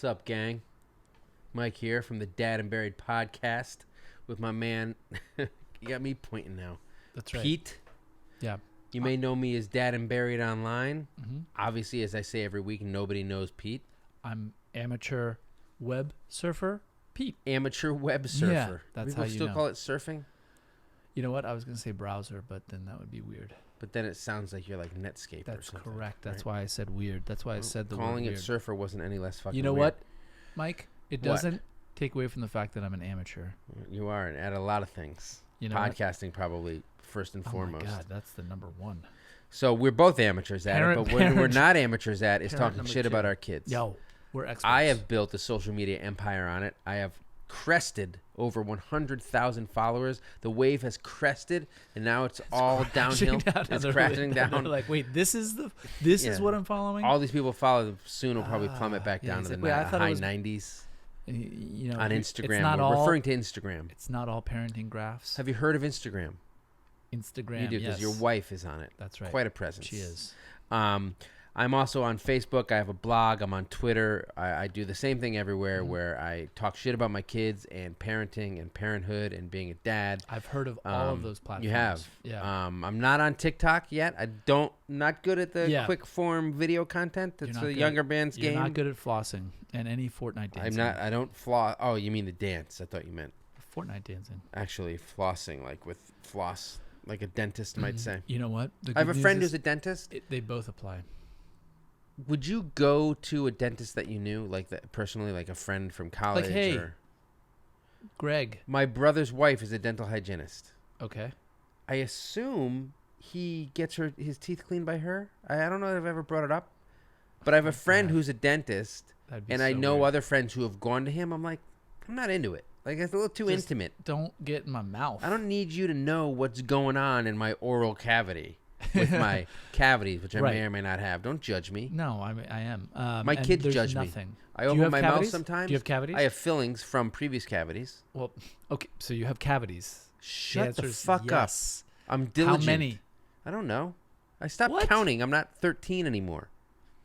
What's up, gang? Mike here from the Dad and Buried podcast with my man. You got me pointing now. That's right. Pete. Yeah. You may know me as Dad and Buried online. Mm-hmm. Obviously, as I say every week, nobody knows Pete. I'm amateur web surfer Pete. Amateur web surfer. Yeah, that's People how you still know. call it surfing, You know what? I was going to say browser, but then that would be weird. but then it sounds like you're like Netscape or That's something. correct. That's right? why I said weird. That's why I said the word Calling it weird. surfer wasn't any less fucking You know weird. what, Mike? It What? doesn't take away from the fact that I'm an amateur. You are at a lot of things. You know what? Podcasting probably first and foremost. Oh my God, that's the number one. So we're both amateurs at it, but what we're not amateurs at is Parent talking number shit two. about our kids. Yo, we're experts. I have built a social media empire on it. I have crested over 100,000 followers. The wave has crested, and now it's all downhill. It's crashing down. They're like, wait, this is what I'm following? All these people follow. Soon will probably plummet back yeah, down to the exactly. I thought it high was- 90s You know, on it's Instagram. not We're all, referring to Instagram. It's not all parenting graphs. Have you heard of Instagram? Instagram, You do, because yes. your wife is on it. That's right. Quite a presence. She is. I'm also on Facebook. I have a blog. I'm on Twitter. I do the same thing everywhere, Mhm. where I talk shit about my kids and parenting and parenthood and being a dad. I've heard of all of those platforms. You have. Yeah. I'm not on TikTok yet. Not good at the Yeah. quick form video content. That's You're not the good younger man's You're game. not good at flossing and any Fortnite dancing. I'm not. I don't floss. Oh, you mean the dance? I thought you meant Fortnite dancing. actually flossing, like with floss, like a dentist might say. You know what? The I have good a news friend is who's a dentist. they both apply. Would you go to a dentist that you knew, like that personally, like a friend from college? hey. Or Greg. my brother's wife is a dental hygienist. Okay. I assume he gets his teeth cleaned by her. I don't know if I've ever brought it up, but I have a friend God. who's a dentist, That'd be and so I know weird. other friends who have gone to him. I'm like, I'm not into it. Like, it's a little too Just intimate. Don't get in my mouth. I don't need you to know what's going on in my oral cavity with my cavities, which I Right. may or may not have. Don't judge me. No, I am. My and kids there's judge me. nothing. I Do you open have my mouth cavities? sometimes. Do you have cavities? I have fillings from previous cavities. Well, okay. So you have cavities. Shut the answer is fuck yes. up. I'm diligent. How many? I don't know. I stopped What? counting. I'm not 13 anymore.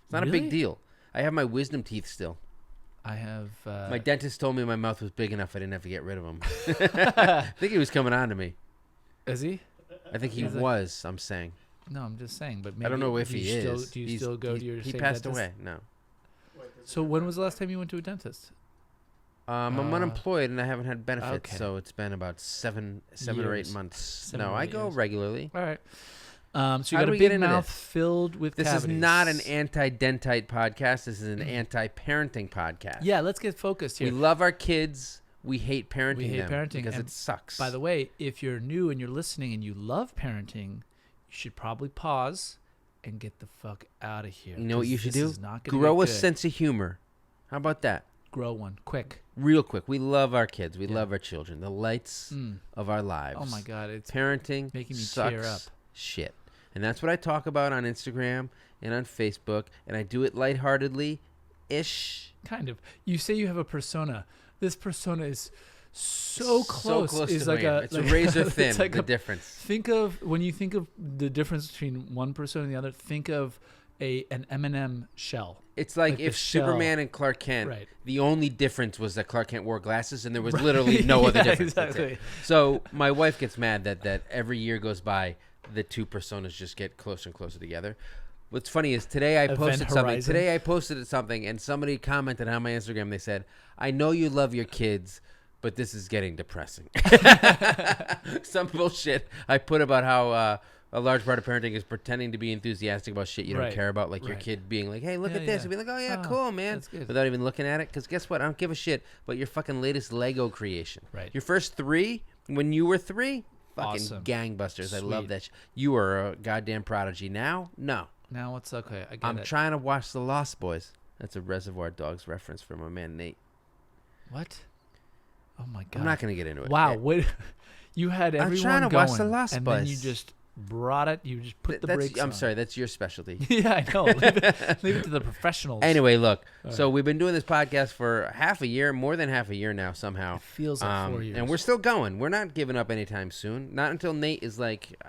It's not a Really? big deal. I have my wisdom teeth still. I have. My dentist told me my mouth was big enough I didn't have to get rid of them. I think he was coming on to me. Is he? I think he He's like- was, I'm saying. No, I'm just saying. But maybe I don't know if do he you still, is. Do you He's- still go to your He same passed dentist? away. No. So when was the last time you went to a dentist? I'm unemployed and I haven't had benefits, okay. so it's been about seven or 8 Years. months. 7 No, or I 8 go years. regularly. All right. So you How got do a we get big into mouth this? filled with This cavities. is not an anti-dentite podcast. This is an anti-parenting podcast. Yeah, let's get focused We here. love our kids. We hate parenting We hate them parenting, because and it sucks. By the way, if you're new and you're listening and you love parenting, you should probably pause and get the fuck out of here. You know what 'cause you should this do? is not gonna Grow get a good. sense of humor. How about that? Grow one, quick. Real quick. We love our kids. We Yeah. love our children. The lights Mm. of our lives. Oh my God, it's Parenting making me sucks tear up. shit. And that's what I talk about on Instagram and on Facebook. And I do it lightheartedly-ish. kind of. You say you have a persona. This persona is so close. Is to like Wayne. a It's like, razor thin, it's like the a- difference. Think of when you think of the difference between one persona and the other. Think of an M&M shell. It's like like the if shell. Superman and Clark Kent, Right. the only difference was that Clark Kent wore glasses and there was Right. literally no other Yeah, difference. That's it. exactly. So my wife gets mad that every year goes by, the two personas just get closer and closer together. What's funny is today I Event posted something. horizon. Today I posted something and somebody commented on my Instagram. They said, "I know you love your kids, but this is getting depressing." Some bullshit I put about how a large part of parenting is pretending to be enthusiastic about shit you don't Right, care about, like your right. kid being like, "Hey, look Yeah, at this," yeah. and be like, "Oh yeah, Oh, cool, man," that's good. without even looking at it. Because guess what? I don't give a shit about your fucking latest Lego creation. Right. Your first 3, when you were 3, fucking Awesome. gangbusters. I love Sweet. that. You are a goddamn prodigy. Now, no. Now it's okay. I get I'm it. trying to watch The Lost Boys. That's a Reservoir Dogs reference from my man Nate. What? Oh my God. I'm not going to get into it. Wow. Eh, Wait. You had I'm everyone trying to going, watch The Lost and then you Boys. just brought it. You just put the that's, brakes I'm on. sorry, that's your specialty. Yeah, I know. Leave it to the professionals. Anyway, look. All So right. we've been doing this podcast for half a year, more than half a year now somehow. It feels like 4 years. And we're still going. We're not giving up anytime soon. Not until Nate is like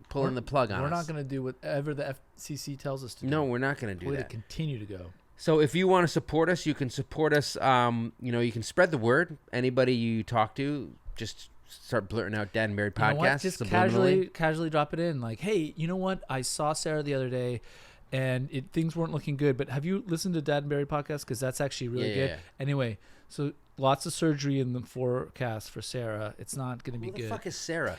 pulling the plug on We're us. not going to do whatever the FCC tells us to do. No, we're not going to do We're going that. to continue to go. So if you want to support us, you can support us. You can spread the word. Anybody you talk to, just start blurting out Dad and Married You know what? podcast. Just subliminally. casually drop it in. Like, hey, you know what? I saw Sarah the other day, and things weren't looking good. But have you listened to Dad and Barry podcast? Because that's actually really good. Yeah. Anyway, so lots of surgery in the forecast for Sarah. It's not going to be Who the good. fuck is Sarah?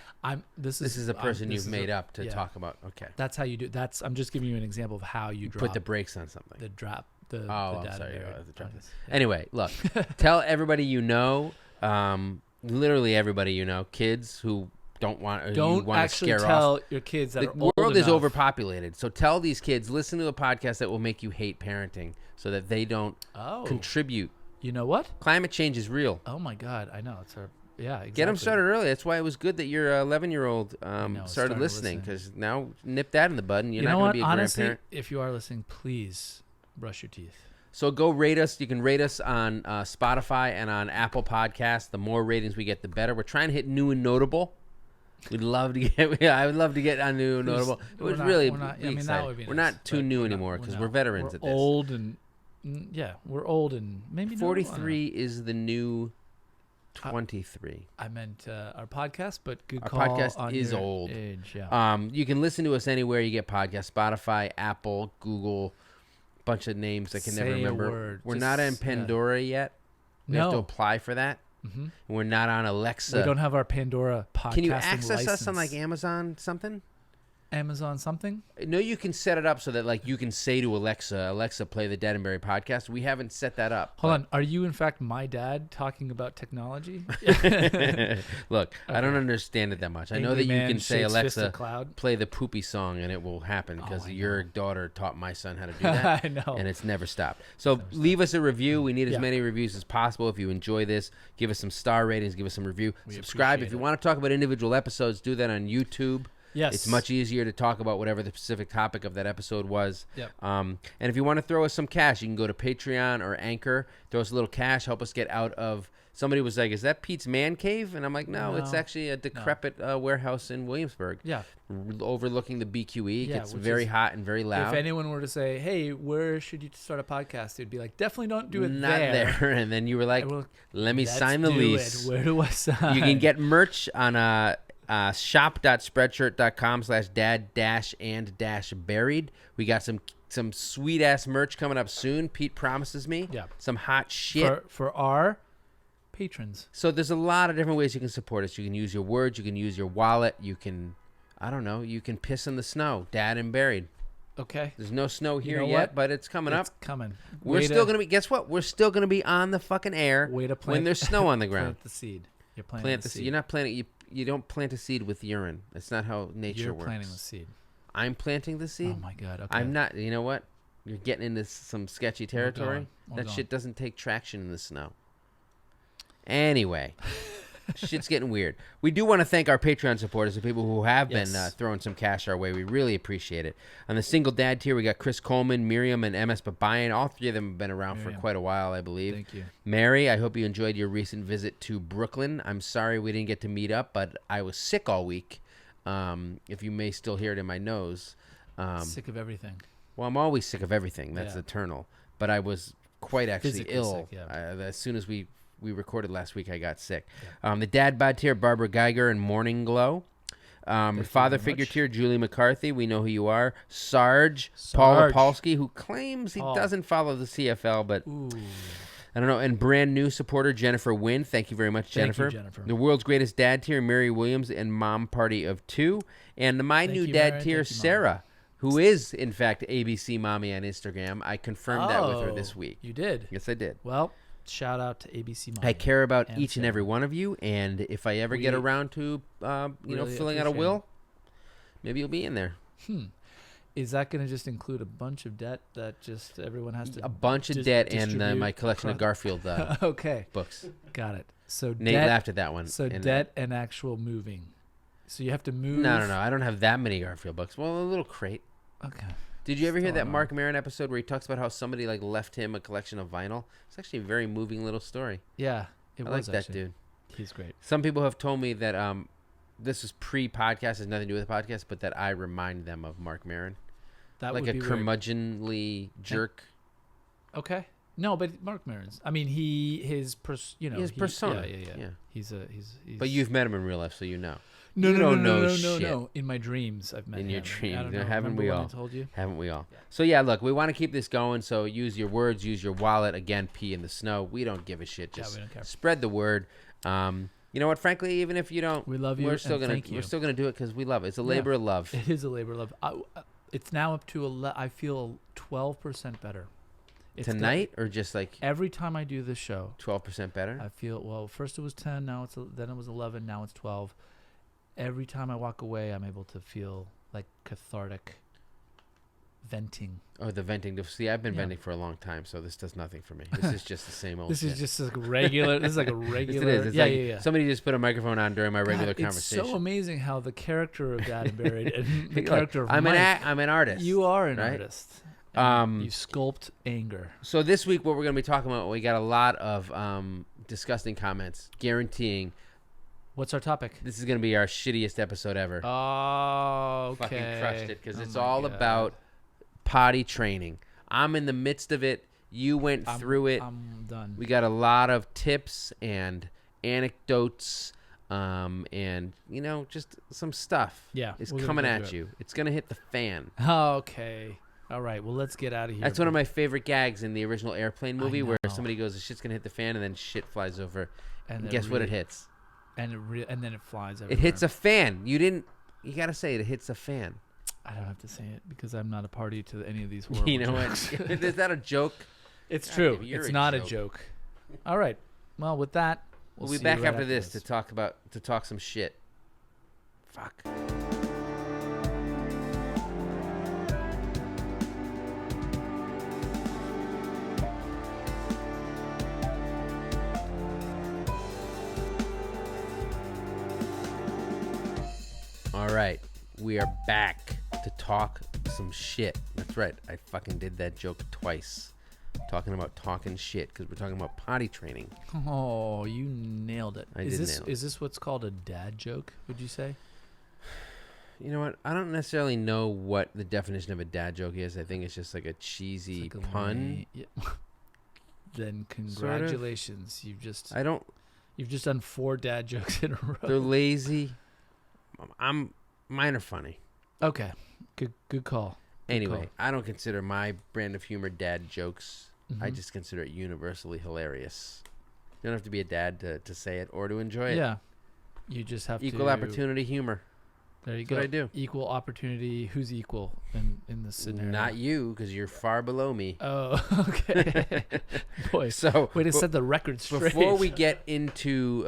This Is a person you've made up to talk about. Okay. That's how you do. I'm just giving you an example of how you drop Put the brakes on something. the drop. The I'm Dad sorry. and Barry The drop. podcast. Yeah. Anyway, look. Tell everybody you know. Literally everybody you know. Kids who don't want Don't to actually scare tell off. your kids that The are old world is enough. overpopulated. So tell these kids, listen to a podcast that will make you hate parenting so that they don't contribute. You know what? Climate change is real. Oh my God, I know. Exactly. Get them started early. That's why it was good that your 11-year-old started listening, listening. because now nip that in the bud and you're You not know going what? to be a Honestly, grandparent. if you are listening, please brush your teeth. So go rate us. You can rate us on Spotify and on Apple Podcasts. The more ratings we get, the better. We're trying to hit new and notable. We'd love to get. Yeah, I would love to get on new and notable. It would really be exciting. that would be We're nice, not too but new anymore because we're veterans we're at this. old and we're old and maybe 43 is the new 23. I meant our podcast, but good Our call. podcast on is your old. Age, yeah. You can listen to us anywhere you get podcasts: Spotify, Apple, Google. Bunch of names I can never Say a remember. word. We're Just- not in yeah. Pandora yet. We have to No. apply for that. Mhm. We're not on Alexa. We don't have our Pandora podcasting Can you access license. us on like Amazon something? Amazon something? No, you can set it up so that like you can say to Alexa, play the Dad and Barry podcast. We haven't set that up. Hold on. Are you in fact my dad talking about technology? Look, I don't understand it that much. I know Angry that you man can say, shakes fist at Alexa, cloud. play the poopy song, and it will happen because I your daughter taught my son how to do that. I know. And it's never stopped. So leave us a review. We need as Yeah. many reviews as possible. If you enjoy this, give us some star ratings, give us some review. Subscribe. If appreciate you it. want to talk about individual episodes, do that on YouTube. Yes. It's much easier to talk about whatever the specific topic of that episode was. Yep. And if you want to throw us some cash, you can go to Patreon or Anchor. Throw us a little cash. Help us get out of... Somebody was like, is that Pete's man cave? And I'm like, no, it's No. actually a decrepit warehouse in Williamsburg. Yeah. Overlooking the BQE. Yeah, It's which very is- hot and very loud. If anyone were to say, "Hey, where should you start a podcast?" They'd be like, "Definitely don't do it Not there. And then you were like, I will- let me Let's sign the do lease. it. Where do I sign? You can get merch on shop.spreadshirt.com/dad-and-buried. We got some sweet ass merch coming up soon. Pete promises me. Yeah. Some hot shit. for our patrons. So there's a lot of different ways you can support us. You can use your words. You can use your wallet. You can, I don't know, you can piss in the snow. Dad and buried. Okay. There's no snow here know yet, what? but it's coming It's up. coming. We're still going to be, guess what? We're still going to be on the fucking air Way to when there's snow on the ground. Plant the seed. You're planting Plant the seed. You're not planting, you don't plant a seed with urine. That's not how nature You're works. planting the seed. I'm planting the seed? Oh my God. Okay. I'm not. You know what? You're getting into some sketchy territory. We're That going. shit doesn't take traction in the snow. Anyway, shit's getting weird. We do want to thank our Patreon supporters, the people who have been Yes. throwing some cash our way. We really appreciate it. On the single dad tier, we got Chris Coleman, Miriam, and MS Babayan. All three of them have been around for Miriam. quite a while, I believe. Thank you. Mary, I hope you enjoyed your recent visit to Brooklyn. I'm sorry we didn't get to meet up, but I was sick all week. If you may still hear it in my nose. Sick of everything. Well, I'm always sick of everything. That's Yeah. eternal. But I was quite actually Physically ill. sick, As soon as we recorded last week, I got sick. The dad bod tier, Barbara Geiger and Morning Glow. you Father very figure much. tier, Julie McCarthy. We know who you are. Sarge. Paul Sarge. Opolsky, who claims he Paul. doesn't follow the CFL, but Ooh. I don't know. And brand new supporter, Jennifer Wynn. Thank you very much, Thank you, Jennifer. Jennifer. The world's greatest dad tier, Mary Williams and Mom Party of 2. And my Thank new you, dad Mary. tier, Thank you, Mom. Sarah, who is, in fact, ABC Mommy on Instagram. I confirmed that with her this week. You did. Yes, I did. Well, shout out to ABC Mom. I care about and each and Sarah. every one of you, and if I ever get We around to, really filling out a appreciate will, maybe you'll be in there. Is that going to just include a bunch of debt that just everyone has to A bunch of dis- debt and distribute my collection of across- Garfield Okay, books. got it. So Nate debt, laughed at that one. So and, debt and actual moving. So you have to move. No. I don't have that many Garfield books. Well, a little crate. Okay. Did you ever hear Still that don't Mark Maron episode where he talks about how somebody like left him a collection of vinyl? It's actually a very moving little story. Yeah, it I was like that actually. dude. He's great. Some people have told me that this is pre-podcast, has nothing to do with the podcast, but that I remind them of Mark Maron. That Like would a be weird. curmudgeonly jerk. Okay. No, but Mark Maron's. I mean, his persona. Yeah. He's. But you've met him in real life, so you know. No, you no, don't no, know no, shit. no. In my dreams, I've met him. In your dreams, I don't know. haven't Remember we when all? I told you? Haven't we all? Yeah. So yeah, look, we want to keep this going. So use your words, use your wallet. Again, pee in the snow. We don't give a shit. Just we don't care. spread the word. You know what? Frankly, even if you don't, We love you. We're still thank you. We're still gonna do it because we love it. It's a labor of love. It is a labor of love. It's now up to I feel 12% better. It's Tonight or just like every time I do this show, 12% better? I feel first it was 10, then it was 11, now it's 12. Every time I walk away, I'm able to feel like cathartic venting. Oh, the venting. See, I've been venting for a long time, so this does nothing for me. This is just the same old This shit. is just like regular. This is like a regular. Yes, it is. It's like somebody just put a microphone on during my regular conversation. It's so amazing how the character of Dad and Buried and the character of Mike. I'm an artist. You are an right? artist. You sculpt anger. So this week, what we're going to be talking about, we got a lot of disgusting comments, guaranteeing. What's our topic? This is going to be our shittiest episode ever. Oh, okay. Fucking crushed it because it's all about potty training. I'm in the midst of it. You went through it. I'm done. We got a lot of tips and anecdotes, and just some stuff. Yeah, is coming at you. It's going to hit the fan. Okay. All right. Well, let's get out of here. That's one of my favorite gags in the original Airplane movie, where somebody goes, "The shit's gonna hit the fan," and then shit flies over. And guess what? It hits. And then it flies everywhere. It hits a fan. You gotta say it hits a fan. I don't have to say it because I'm not a party to any of these horrible You know jokes. what? Is that a joke? It's true. It's not a joke. All right. Well, with that, we'll be back after this to talk some shit. Fuck. All right, we are back to talk some shit. That's right, I fucking did that joke twice. Talking about talking shit because we're talking about potty training. Oh, you nailed it. Nail it. Is this what's called a dad joke, would you say? You know what? I don't necessarily know what the definition of a dad joke is. I think it's just like a cheesy pun. Yeah. Then congratulations. Sort of. You've just done 4 dad jokes in a row. They're lazy. Mine are funny. Okay. Good call. Anyway, I don't consider my brand of humor dad jokes. Mm-hmm. I just consider it universally hilarious. You don't have to be a dad to say it or to enjoy it. Yeah. You just have equal opportunity humor. There you That's go. what I do. Equal opportunity. Who's equal in this scenario? Not you, because you're far below me. Oh, okay. Boy, so way to set the record straight. Before we get into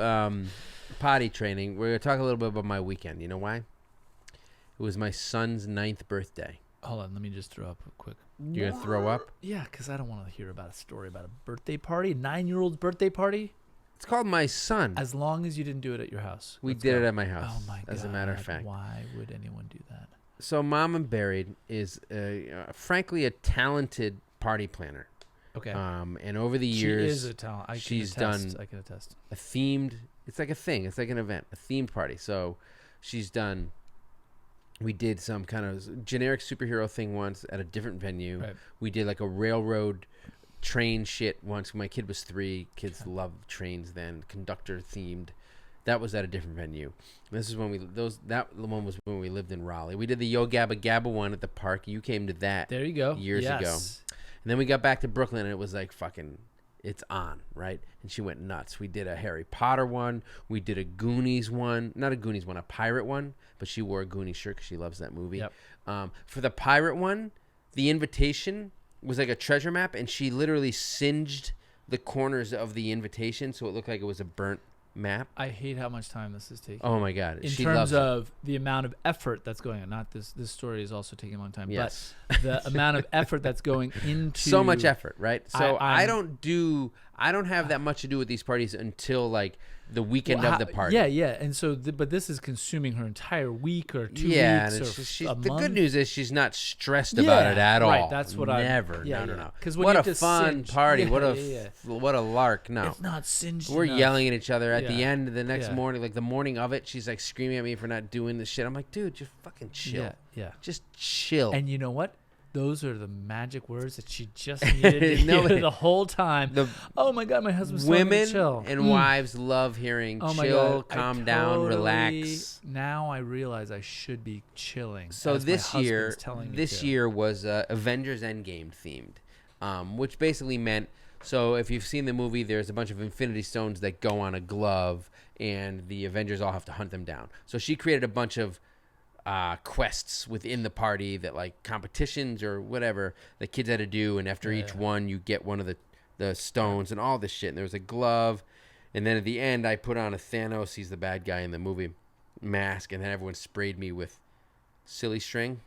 potty training, we're going to talk a little bit about my weekend. You know why? It was my son's 9th birthday. Hold on, let me just throw up quick. You're going to throw up? Yeah, because I don't want to hear about a story about a birthday party, a 9-year-old's birthday party. It's called My Son. As long as you didn't do it at your house. We did it at my house. Oh my God. As a matter of fact. Why would anyone do that? So Mom and Buried is, frankly, a talented party planner. Okay. And over the years, she is a talent. I can attest. a themed. It's like a thing. It's like an event, a themed party. So she's done. We did some kind of generic superhero thing once at a different venue. Right. We did like a railroad train shit once. When my kid was 3. Kids loved trains then. Conductor themed. That was at a different venue. This is when that one was when we lived in Raleigh. We did the Yo Gabba Gabba one at the park. You came to that. There you go. Years ago. And then we got back to Brooklyn and it was like fucking, it's on, right? And she went nuts. We did a Harry Potter one. We did a Goonies one. Not a Goonies one, a pirate one. But she wore a Goonies shirt because she loves that movie. Yep. For the pirate one, the invitation was like a treasure map. And she literally singed the corners of the invitation so it looked like it was a burnt map. I hate how much time this is taking. Oh my God. In terms of the amount of effort that's going on. Not this story is also taking a long time. Yes. But the amount of effort that's going into so much effort, right? So I don't have that much to do with these parties until like the weekend of the party. Yeah. And so, but this is consuming her entire week or 2 weeks or a month. The good news is she's not stressed about it at all. Right, that's what Never. No. Because what a fun party. What a lark. No. It's not singed We're enough. yelling at each other at the end of the next morning. Like the morning of it, she's like screaming at me for not doing this shit. I'm like, dude, just fucking chill. Yeah. Just chill. And you know what? Those are the magic words that she just needed to hear the whole time. Oh my God, my husband's telling me to chill. Women and wives love hearing chill, calm down, relax. Now I realize I should be chilling. So this year was Avengers Endgame themed, which basically meant, so if you've seen the movie, there's a bunch of Infinity Stones that go on a glove, and the Avengers all have to hunt them down. So she created a bunch of quests within the party that, like, competitions or whatever the kids had to do, and after each one you get one of the stones and all this shit, and there was a glove, and then at the end I put on a Thanos, he's the bad guy in the movie, mask, and then everyone sprayed me with silly string.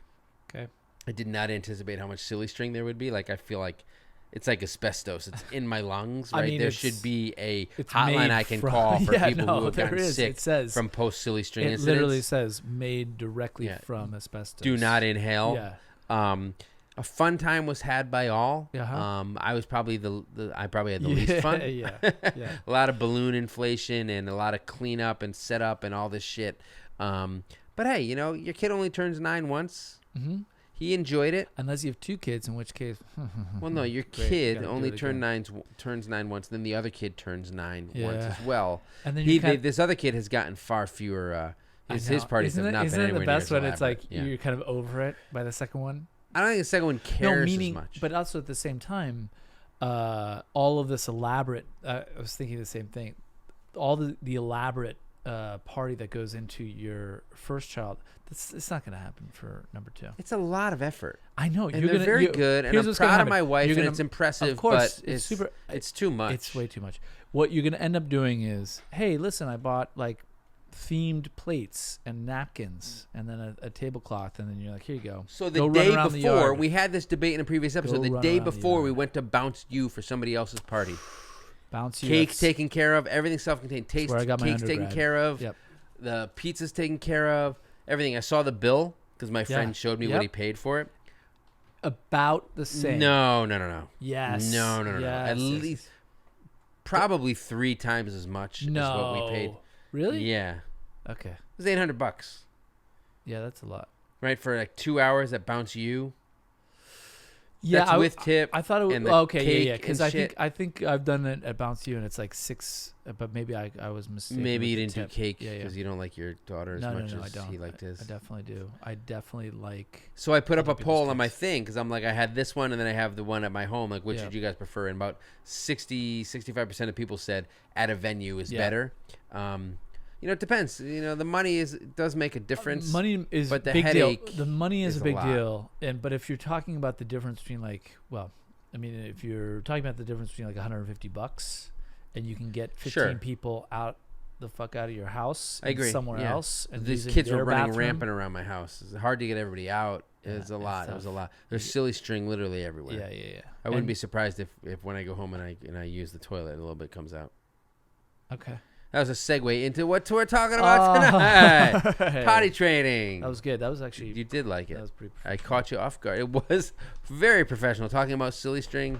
Okay. I did not anticipate how much silly string there would be. Like, I feel like it's like asbestos. It's in my lungs, right? I mean, there should be a hotline I can call for people who have gotten sick from post-silly string incidents. It literally says made directly from asbestos. Do not inhale. Yeah. A fun time was had by all. Uh-huh. I was probably I probably had the least fun. Yeah. A lot of balloon inflation and a lot of cleanup and setup and all this shit. But hey, your kid only turns 9 once. Mm-hmm. He enjoyed it. Unless you have 2 kids, in which case... Well, no, your kid only turns 9 once, then the other kid turns 9 once as well. And then this other kid has gotten far fewer... His parties have not been anywhere near as elaborate. Isn't it the best when it's like you're kind of over it by the second one? I don't think the second one cares as much. But also at the same time, all of this elaborate... I was thinking the same thing. All the elaborate party that goes into your first child... It's not going to happen for number 2. It's a lot of effort. I know. And they're very good, and I'm proud of my wife, and it's impressive, of course, but it's too much. It's way too much. What you're going to end up doing is, hey, listen, I bought, like, themed plates and napkins and then a tablecloth, and then you're like, here you go. So the day before, we had this debate in a previous episode, the day before we went to Bounce You for somebody else's party. Bounce You. Cake taken care of, everything self-contained. Cake's taken care of. Yep. The pizza's taken care of. Everything. I saw the bill because my friend showed me what he paid for it. About the same. No. Yes. No. Yes, At least probably 3 times as much as what we paid. Really? Yeah. Okay. It was $800. Yeah, that's a lot. Right, for like 2 hours at Bounce You. Yeah, that's with tip. I thought it was okay. Yeah. Because I think I've done it at Bounce You, and it's like 6. But maybe I was mistaken. Maybe you didn't do cake because you don't like your daughter as much as he liked his. I definitely do. I definitely like. So I put up a poll on my thing because I'm like, I had this one and then I have the one at my home. Like, which did you guys prefer? And about 65% of people said at a venue is better. It depends. The money does make a difference. Money is but the big headache deal. The money is a big lot. deal. But if you're talking about the difference between if you're talking about the difference between like $150 and you can get 15 people out of your house, I agree. somewhere else, and these kids were running rampant around my house. It's hard to get everybody out. It was a lot. There's silly string literally everywhere. Yeah. I wouldn't be surprised if when I go home and I use the toilet, a little bit comes out. Okay. That was a segue into what we're talking about tonight. Right. Potty training. That was good. That was actually... You did like it. That was pretty I caught you off guard. It was very professional, talking about silly string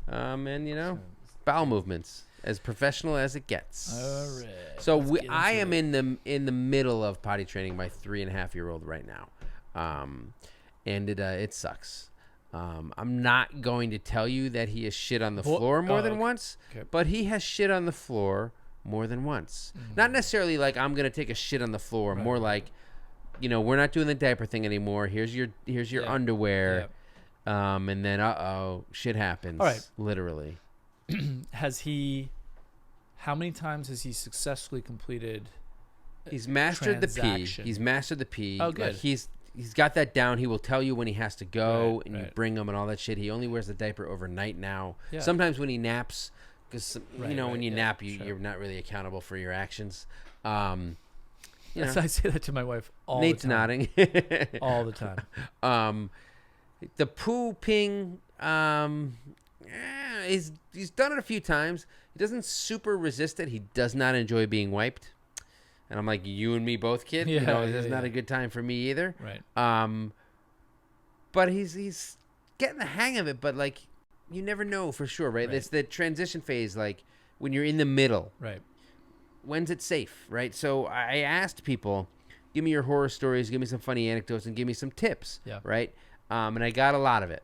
and, bowel movements. As professional as it gets. All right. So I am in the middle of potty training my 3.5-year-old right now. And it sucks. I'm not going to tell you that he has shit on the floor more than once, but he has shit on the floor more than once. Not necessarily like I'm gonna take a shit on the floor. Right. More like, we're not doing the diaper thing anymore. Here's your underwear, and then shit happens. All right. Literally. How many times has he successfully completed? He's mastered the pee. He's mastered the pee. Oh, good. Like he's got that down. He will tell you when he has to go, and you bring him and all that shit. He only wears the diaper overnight now. Yeah. Sometimes when he naps. Because, when you nap, you're not really accountable for your actions. I say that to my wife all Nate's the time. nodding. All the time. The pooping, he's done it a few times. He doesn't super resist it. He does not enjoy being wiped. And I'm like, you and me both, kid. It's not a good time for me either. Right. But he's getting the hang of it, but, like... You never know for sure, right? It's the transition phase, like when you're in the middle. Right. When's it safe, right? So I asked people, give me your horror stories, give me some funny anecdotes, and give me some tips, right? and I got a lot of it.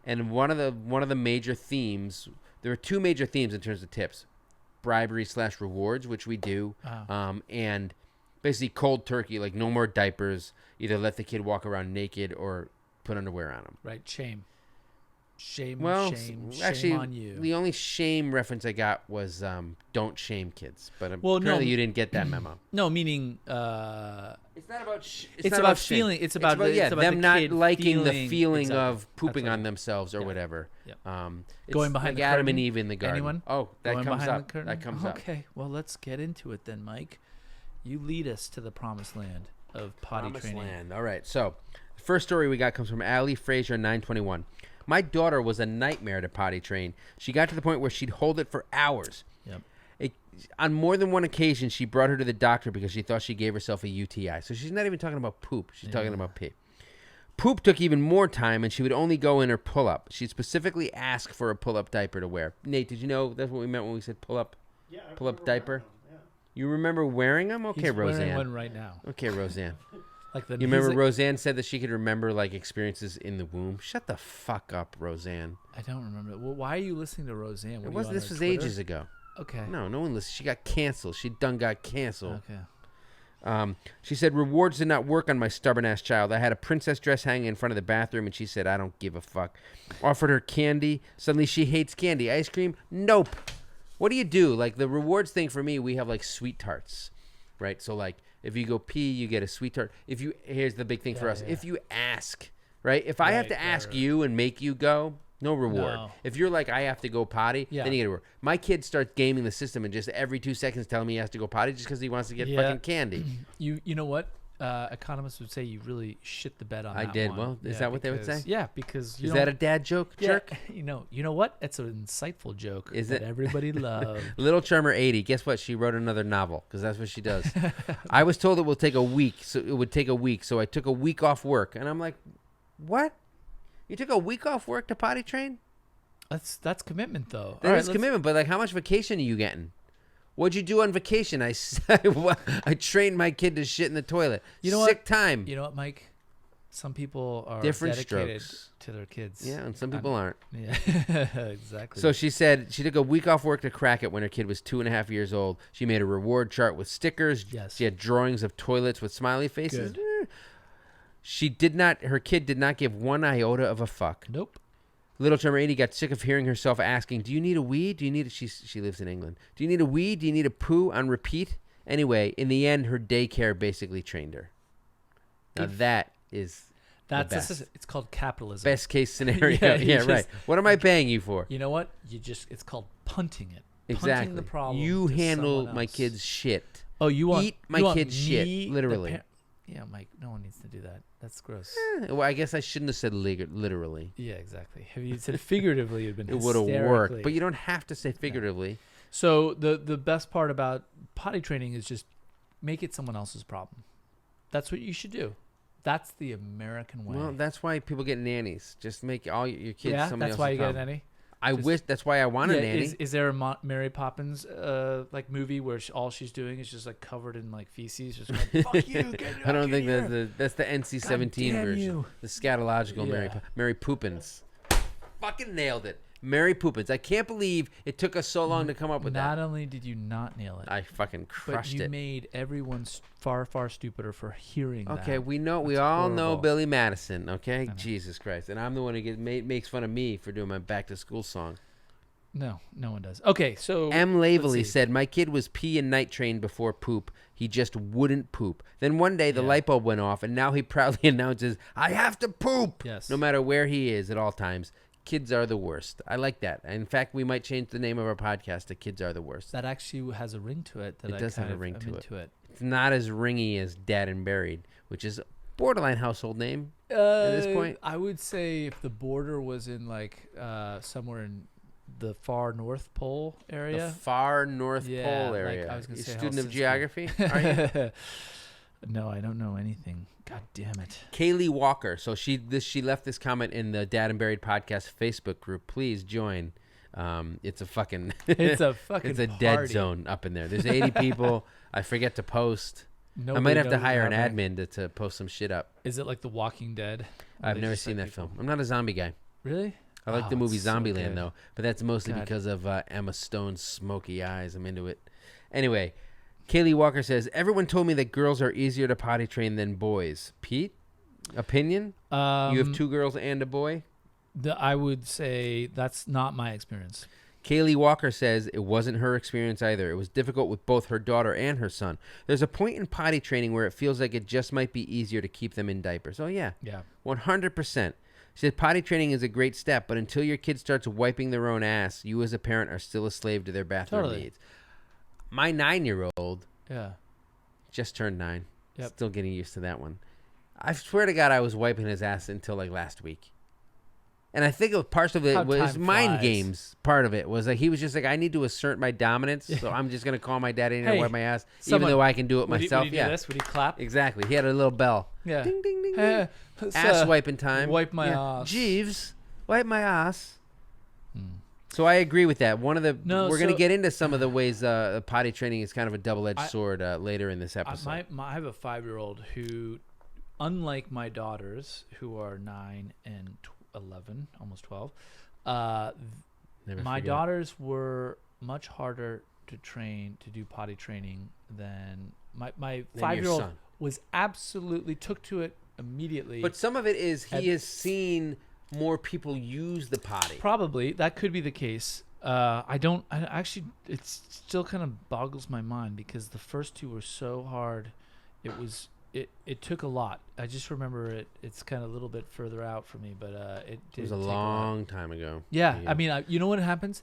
And one of the major themes, there are two major themes in terms of tips: bribery/rewards, which we do, and basically cold turkey, like no more diapers. Either let the kid walk around naked or put underwear on him. Right. Shame. Shame Actually, on you. the only shame reference I got was don't shame kids. But Well, apparently no. you didn't get that memo. No, meaning It's not about. it's not about shame. feeling. It's about yeah, it's about them the not kid liking the feeling, feeling exactly. of pooping That's on right. themselves or Yeah. whatever. Yep. It's Going behind like the Adam and curtain? Eve in the garden. Anyone? Oh, that Going comes behind up. the curtain? That comes up. Okay, well, let's get into it then, Mike. You lead us to the promised land of potty Promised training. land. All right. So, the first story we got comes from Allie Frazier, 921. My daughter was a nightmare to potty train. She got to the point where she'd hold it for hours. Yep. On more than one occasion, she brought her to the doctor because she thought she gave herself a UTI. So she's not even talking about poop. She's talking about pee. Poop took even more time, and she would only go in her pull-up. She'd specifically ask for a pull-up diaper to wear. Nate, did you know that's what we meant when we said pull-up? Yeah, I Pull-up remember diaper? wearing them, You remember wearing them? Okay, He's Roseanne. wearing one right now. Okay, Roseanne. Like the You remember he's like- Roseanne said that she could remember like experiences in the womb? Shut the fuck up, Roseanne. I don't remember. Well, why are you listening to Roseanne? It was this was ages ago. Okay. No one listened. She got canceled. She done got canceled. Okay. She said rewards did not work on my stubborn ass child. I had a princess dress hanging in front of the bathroom, and she said, "I don't give a fuck." Offered her candy. Suddenly she hates candy. Ice cream? Nope. What do you do? Like the rewards thing for me, we have like sweet tarts, right? So like if you go pee, you get a sweet tart. Here's the big thing for us. Yeah. If you ask, right? If I have to ask you and make you go, no reward. No. If you're like, I have to go potty, Yeah. then you get a reward. My kid starts gaming the system and just every 2 seconds telling me he has to go potty just because he wants to get Yeah. fucking candy. You know what? Economists would say you really shit the bed on I that did. one. Well, is that what they would say? Yeah, because you Is don't- that a dad joke, jerk? Yeah, you know what? It's an insightful joke Is that it? everybody loves. Little Charmer 80. Guess what? She wrote another novel because that's what she does. I was told it will take a week, so it would take a week. So I took a week off work, and I'm like, what? You took a week off work to potty train? That's commitment, though. That is commitment, but like, how much vacation are you getting? What'd you do on vacation? I trained my kid to shit in the toilet. You know Sick what? time. You know what, Mike? Some people are Different dedicated strokes. to their kids. Yeah, and some people aren't. Yeah, exactly. So she said she took a week off work to crack it when her kid was 2.5 years old. She made a reward chart with stickers. Yes. She had drawings of toilets with smiley faces. Good. Her kid did not give one iota of a fuck. Nope. Little Charmer 80 got sick of hearing herself asking, "Do you need a wee? Do you need a..." She lives in England. "Do you need a wee? Do you need a poo?" on repeat. Anyway, in the end, her daycare basically trained her. Now that is It's called capitalism. best case scenario. Yeah, Yeah, you right. just- What am I paying you for? You know what? It's called punting it. Exactly. Punting the problem. You to handle someone my else. kid's shit. Oh, you want eat my you want kid's shit, me, the literally. yeah, Mike. No one needs to do that. That's gross. Well, I guess I shouldn't have said literally. Yeah, exactly. If you said figuratively, it'd been It would have worked, hysterically. but you don't have to say figuratively. So the best part about potty training is just make it someone else's problem. That's what you should do. That's the American way. Well, that's why people get nannies. Just make all your kids yeah, somebody that's else's why you get a problem. nanny. I Just- wish that's why I want a nanny. Is there a Mary Poppins like movie where all she's doing is just like covered in like feces, just going, "Fuck you!" I don't think that's the NC-17 damn version. you. The scatological Yeah. Mary Poopins. Fucking nailed it. Mary Poopins. I can't believe it took us so long to come up with Not that. only did you not nail it, I fucking but crushed you it. made everyone far stupider for hearing that. Okay, we know. We That's all know horrible. Billy Madison. Okay, know. Jesus Christ, and I'm the one who makes fun of me for doing my back to school song. No one does. Okay, so M. let's Laveley see. said, "My kid was pee and night trained before poop. He just wouldn't poop. Then one day the Yeah. light bulb went off, and now he proudly announces, 'I have to poop.' Yes. No matter where he is at all times. Kids are the worst." I like that. In fact, we might change the name of our podcast to "Kids Are the Worst." that actually has a ring to it. That It I does have kind a of ring am to it. into it. It's not as ringy as Dead and Buried, which is a borderline household name at this point. I would say if the border was in like somewhere in the far North Pole area. The far North Yeah, Pole like, area. I was gonna You say student of Helsinki. geography, are you? No, I don't know anything. God damn it. Kaylee Walker. So she left this comment in the Dad and Buried podcast Facebook group. Please join. It's a fucking It's a fucking it's a dead party. zone up in there. There's 80 people. I forget to post. I might have to hire an admin to post some shit up. Is it like The Walking Dead? I've never seen that film. I'm not a zombie guy. Really? I like the movie it's so Zombieland, good. though. But that's mostly God. because of Emma Stone's smoky eyes. I'm into it. Anyway, Kaylee Walker says, everyone told me that girls are easier to potty train than boys. Pete, opinion? You have 2 girls and a boy? I would say that's not my experience. Kaylee Walker says it wasn't her experience either. It was difficult with both her daughter and her son. There's a point in potty training where it feels like it just might be easier to keep them in diapers. Oh, yeah. Yeah. 100%. She said potty training is a great step, but until your kid starts wiping their own ass, you as a parent are still a slave to their bathroom needs. My 9-year-old just turned 9. Yep. Still getting used to that one. I swear to God, I was wiping his ass until like last week. And I think part of it was mind games. Part of it was like he was just like, I need to assert my dominance, so I'm just going to call my daddy and wipe my ass, even though I can do it myself. Would he do this? Would he clap? Exactly. He had a little bell. Yeah. Ding, ding, ding, ding. Ass wiping time. Wipe my ass. Jeeves, wipe my ass. So I agree with that. We're going to get into some of the ways potty training is kind of a double-edged sword later in this episode. I have a 5-year-old who, unlike my daughters, who are 9 and 11, almost 12, my daughters were much harder to train to do potty training than my 5-year-old was absolutely took to it immediately. But some of it is he has seen more people use the potty. Probably that could be the case. It still kind of boggles my mind because the first 2 were so hard. It took a lot. I just remember it's kind of a little bit further out for me, but it was a long time ago. Yeah, I mean, you know what happens?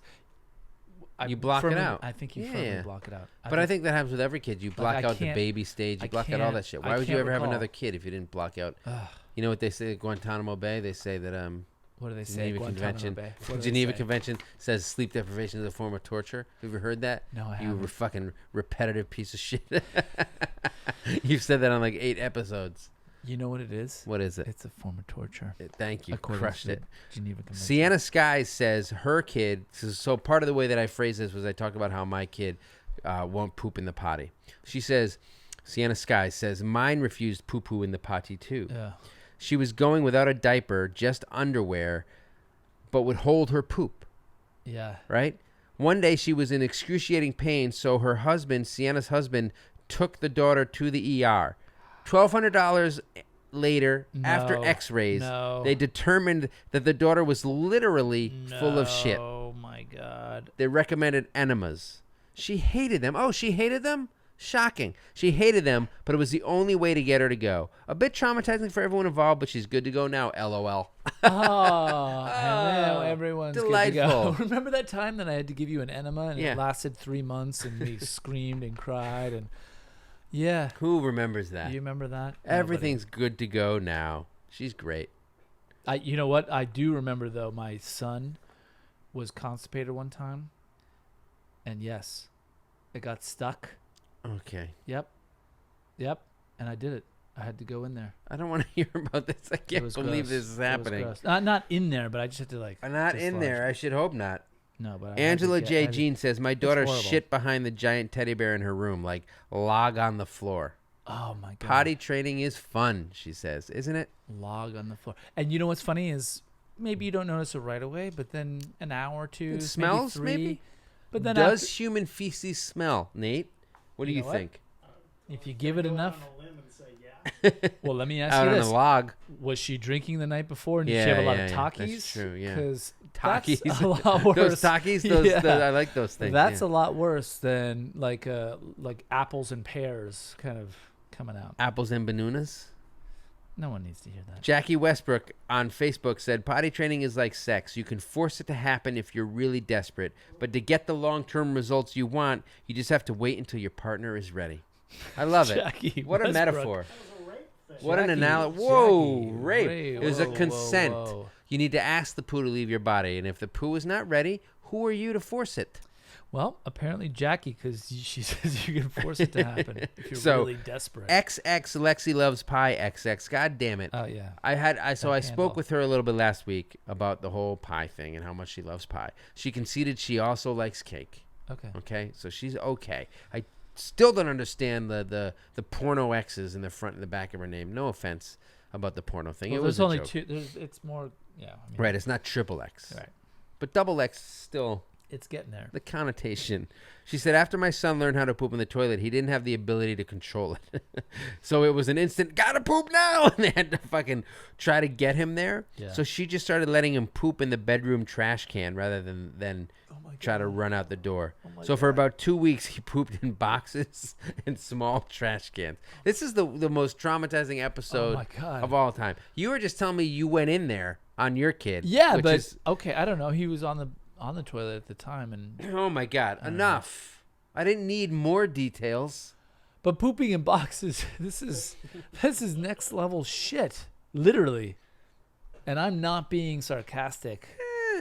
You block it out. I think you firmly block it out. But I think that happens with every kid. You block out the baby stage. You block out all that shit. Why would you ever have another kid if you didn't block out? You know what they say at Guantanamo Bay? They say that what do they say? Geneva Convention says sleep deprivation is a form of torture. Have you ever heard that? No, I haven't. You fucking repetitive piece of shit. You've said that on like 8 episodes. You know what it is? What is it? It's a form of torture. Thank you. Crushed it. Geneva Convention. Sienna Skies says her kid. So part of the way that I phrased this was I talked about how my kid won't poop in the potty. She says, Sienna Skies says, mine refused poo-poo in the potty too. Yeah. She was going without a diaper, just underwear, but would hold her poop. Yeah. Right? One day she was in excruciating pain, so her husband, Sienna's husband, took the daughter to the ER. $1,200 later, after x-rays, they determined that the daughter was literally full of shit. Oh, my God. They recommended enemas. She hated them. Oh, she hated them? Shocking. She hated them, but it was the only way to get her to go. A bit traumatizing for everyone involved, but she's good to go now. LOL. Hello, everyone's delightful. Good to go. Remember that time that I had to give you an enema and it lasted 3 months and we screamed and cried and Who remembers that? You remember that? Everything's good to go now. She's great. You know what? I do remember though. My son was constipated one time, and yes, it got stuck. Okay. Yep. And I did it. I had to go in there. I don't want to hear about this. I can't believe this is happening. Not in there, but I just had to like. Not in there. I should hope not. No, but Angela J. Jean says my daughter shit behind the giant teddy bear in her room, like log on the floor. Oh my God. Potty training is fun, she says, isn't it? Log on the floor. And you know what's funny is maybe you don't notice it right away, but then an hour or two, it smells maybe. But then does human feces smell, Nate? What do you think? If you give it enough. Well, let me ask you this. Out on a log. Was she drinking the night before and did she have a lot of Takis? That's true, yeah. Because Takis. That's a lot worse. Those Takis, I like those things. That's a lot worse than like apples and pears kind of coming out. Apples and bananas? No one needs to hear that. Jackie Westbrook on Facebook said, potty training is like sex. You can force it to happen if you're really desperate. But to get the long-term results you want, you just have to wait until your partner is ready. I love it. Jackie what a Westbrook. Metaphor. What an analogy. Whoa, rape. It was a consent. Whoa. You need to ask the poo to leave your body. And if the poo is not ready, who are you to force it? Well, apparently Jackie, because she says you can force it to happen if you're really desperate. XX Lexi loves pie. XX. God damn it. Oh yeah. I spoke with her a little bit last week about the whole pie thing and how much she loves pie. She conceded she also likes cake. Okay. Okay. So she's okay. I still don't understand the porno X's in the front and the back of her name. No offense about the porno thing. Well, it was there's only a joke. two. It's more. Yeah. I mean, Right, it's not triple X. Right. But double X still It's getting there. the connotation. She said after my son learned how to poop in the toilet, he didn't have the ability to control it. So it was an instant, gotta poop now. And they had to fucking try to get him there. Yeah. So she just started letting him poop in the bedroom trash can rather than try to run out the door. So for about 2 weeks, he pooped in boxes and small trash cans. This is the most traumatizing episode of all time. You were just telling me you went in there on your kid. Yeah, but okay, I don't know. He was on the toilet at the time, and oh my God, enough! I didn't need more details. But pooping in boxes, this is next level shit, literally. And I'm not being sarcastic.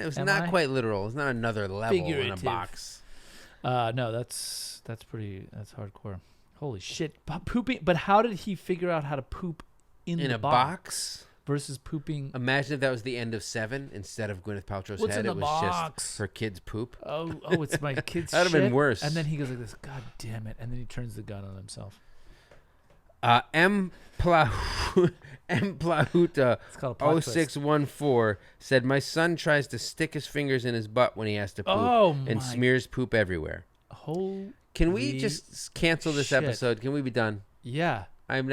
It was not quite literal. It's not another level in a box. No, that's hardcore. Holy shit! But pooping. But how did he figure out how to poop in a box versus pooping? Imagine if that was the end of 7 instead of Gwyneth Paltrow's head. It was just her kid's poop. Oh, it's my kid's. That'd have been worse. And then he goes like this. God damn it! And then he turns the gun on himself. M. Plahuta 0614 said, my son tries to stick his fingers in his butt when he has to poop and smears poop everywhere. Can we just cancel this episode? Can we be done? Yeah. I'm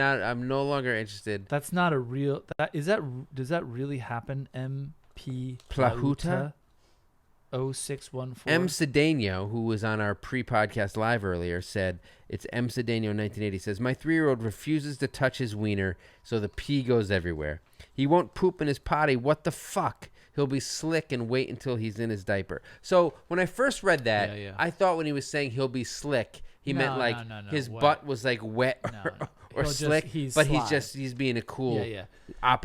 no longer interested. That's not a real. Does that really happen? MP Plahuta 0614. M. Cedeno, who was on our pre-podcast live earlier, said, it's M. Cedeno 1980, says, my 3-year-old refuses to touch his wiener, so the pee goes everywhere. He won't poop in his potty. What the fuck? He'll be slick and wait until he's in his diaper. So when I first read that, I thought when he was saying he'll be slick, he meant like his butt was like wet or slick, but he's being a cool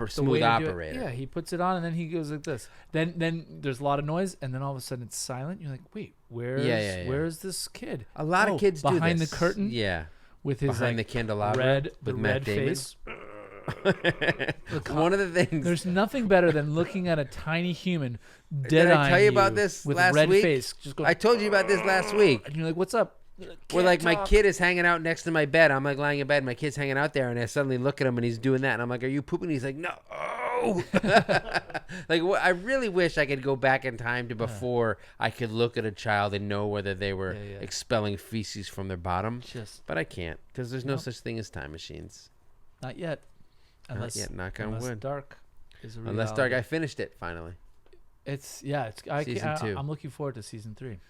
smooth operator. Yeah, he puts it on and then he goes like this. Then there's a lot of noise and then all of a sudden it's silent. You're like, wait, where's this kid? A lot of kids do this. Behind the curtain? Yeah. With his behind the candelabra with Matt Damon. Face. One of the things. There's nothing better than looking at a tiny human dead-eyeing Did I tell you about this with last red week? Face. Just I told you about this last week. And you're like, what's up? Where like my kid is hanging out next to my bed. I'm like lying in bed. My kid's hanging out there, and I suddenly look at him, and he's doing that. And I'm like, "Are you pooping?" He's like, "No." Like I really wish I could go back in time to before I could look at a child and know whether they were expelling feces from their bottom. But I can't because there's no such thing as time machines. Not yet. Not yet. Knock on wood. Dark is a reality. Unless Dark. I finished it finally. It's season 2. I'm looking forward to season 3.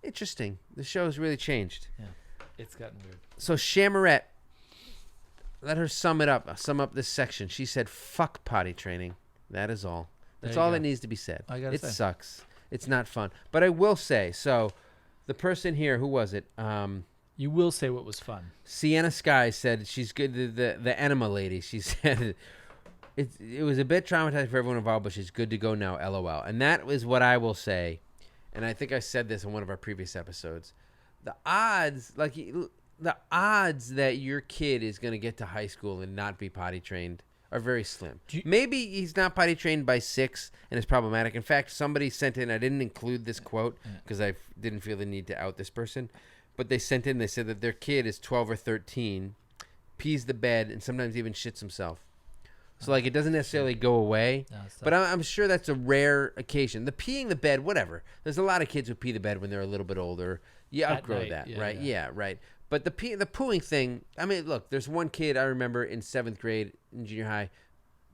Interesting. The show's really changed. Yeah, it's gotten weird. So Shamarette, let her sum up this section. She said, "Fuck potty training." That is all. That's all that needs to be said. It sucks. It's not fun. But I will say, so the person here, who was it? You will say what was fun. Sienna Sky said she's good. The enema lady. She said it was a bit traumatizing for everyone involved, but she's good to go now. LOL. And that is what I will say. And I think I said this in one of our previous episodes. The odds that your kid is going to get to high school and not be potty trained are very slim. Maybe he's not potty trained by 6 and it's problematic. In fact, somebody sent in, I didn't include this quote because I didn't feel the need to out this person, but they sent in, they said that their kid is 12 or 13, pees the bed, and sometimes even shits himself. So, like, it doesn't necessarily go away. No, but I'm sure that's a rare occasion. The peeing the bed, whatever. There's a lot of kids who pee the bed when they're a little bit older. You outgrow that, right? Yeah, right. But the pooing thing, I mean, look, there's one kid I remember in 7th grade in junior high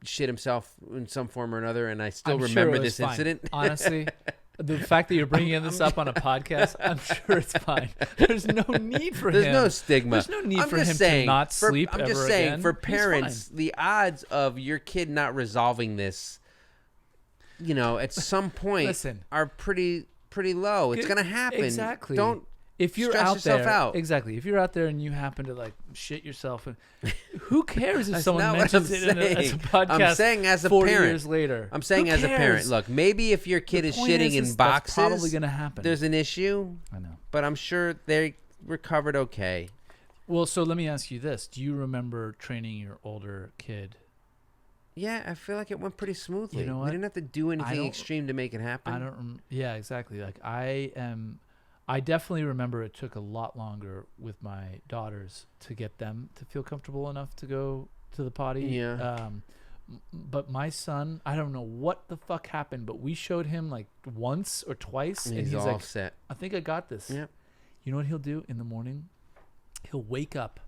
shit himself in some form or another, and I still remember this incident. Honestly, the fact that you're bringing this up on a podcast, I'm sure it's fine. There's no need for him. There's no stigma. There's no need for him to not sleep ever again. I'm just saying, for parents, the odds of your kid not resolving this, at some point are pretty low. It's going to happen. Exactly. Don't if you're stress out yourself there, out. Exactly. If you're out there and you happen to like shit yourself, and who cares if someone not mentions what it I'm as a saying. podcast? I'm saying as a 40 parent. years later. I'm saying as a parent. Look, maybe if your kid is shitting in boxes, that's probably going to happen. There's an issue. I know, but I'm sure they recovered okay. Well, so let me ask you this: do you remember training your older kid? Yeah, I feel like it went pretty smoothly. You know what? We didn't have to do anything extreme to make it happen. Yeah, exactly. Like I I definitely remember it took a lot longer with my daughters to get them to feel comfortable enough to go to the potty. Yeah. But my son, I don't know what the fuck happened, but we showed him like once or twice, and He's he's all like, set. I think I got this. Yep. You know what he'll do in the morning? He'll wake up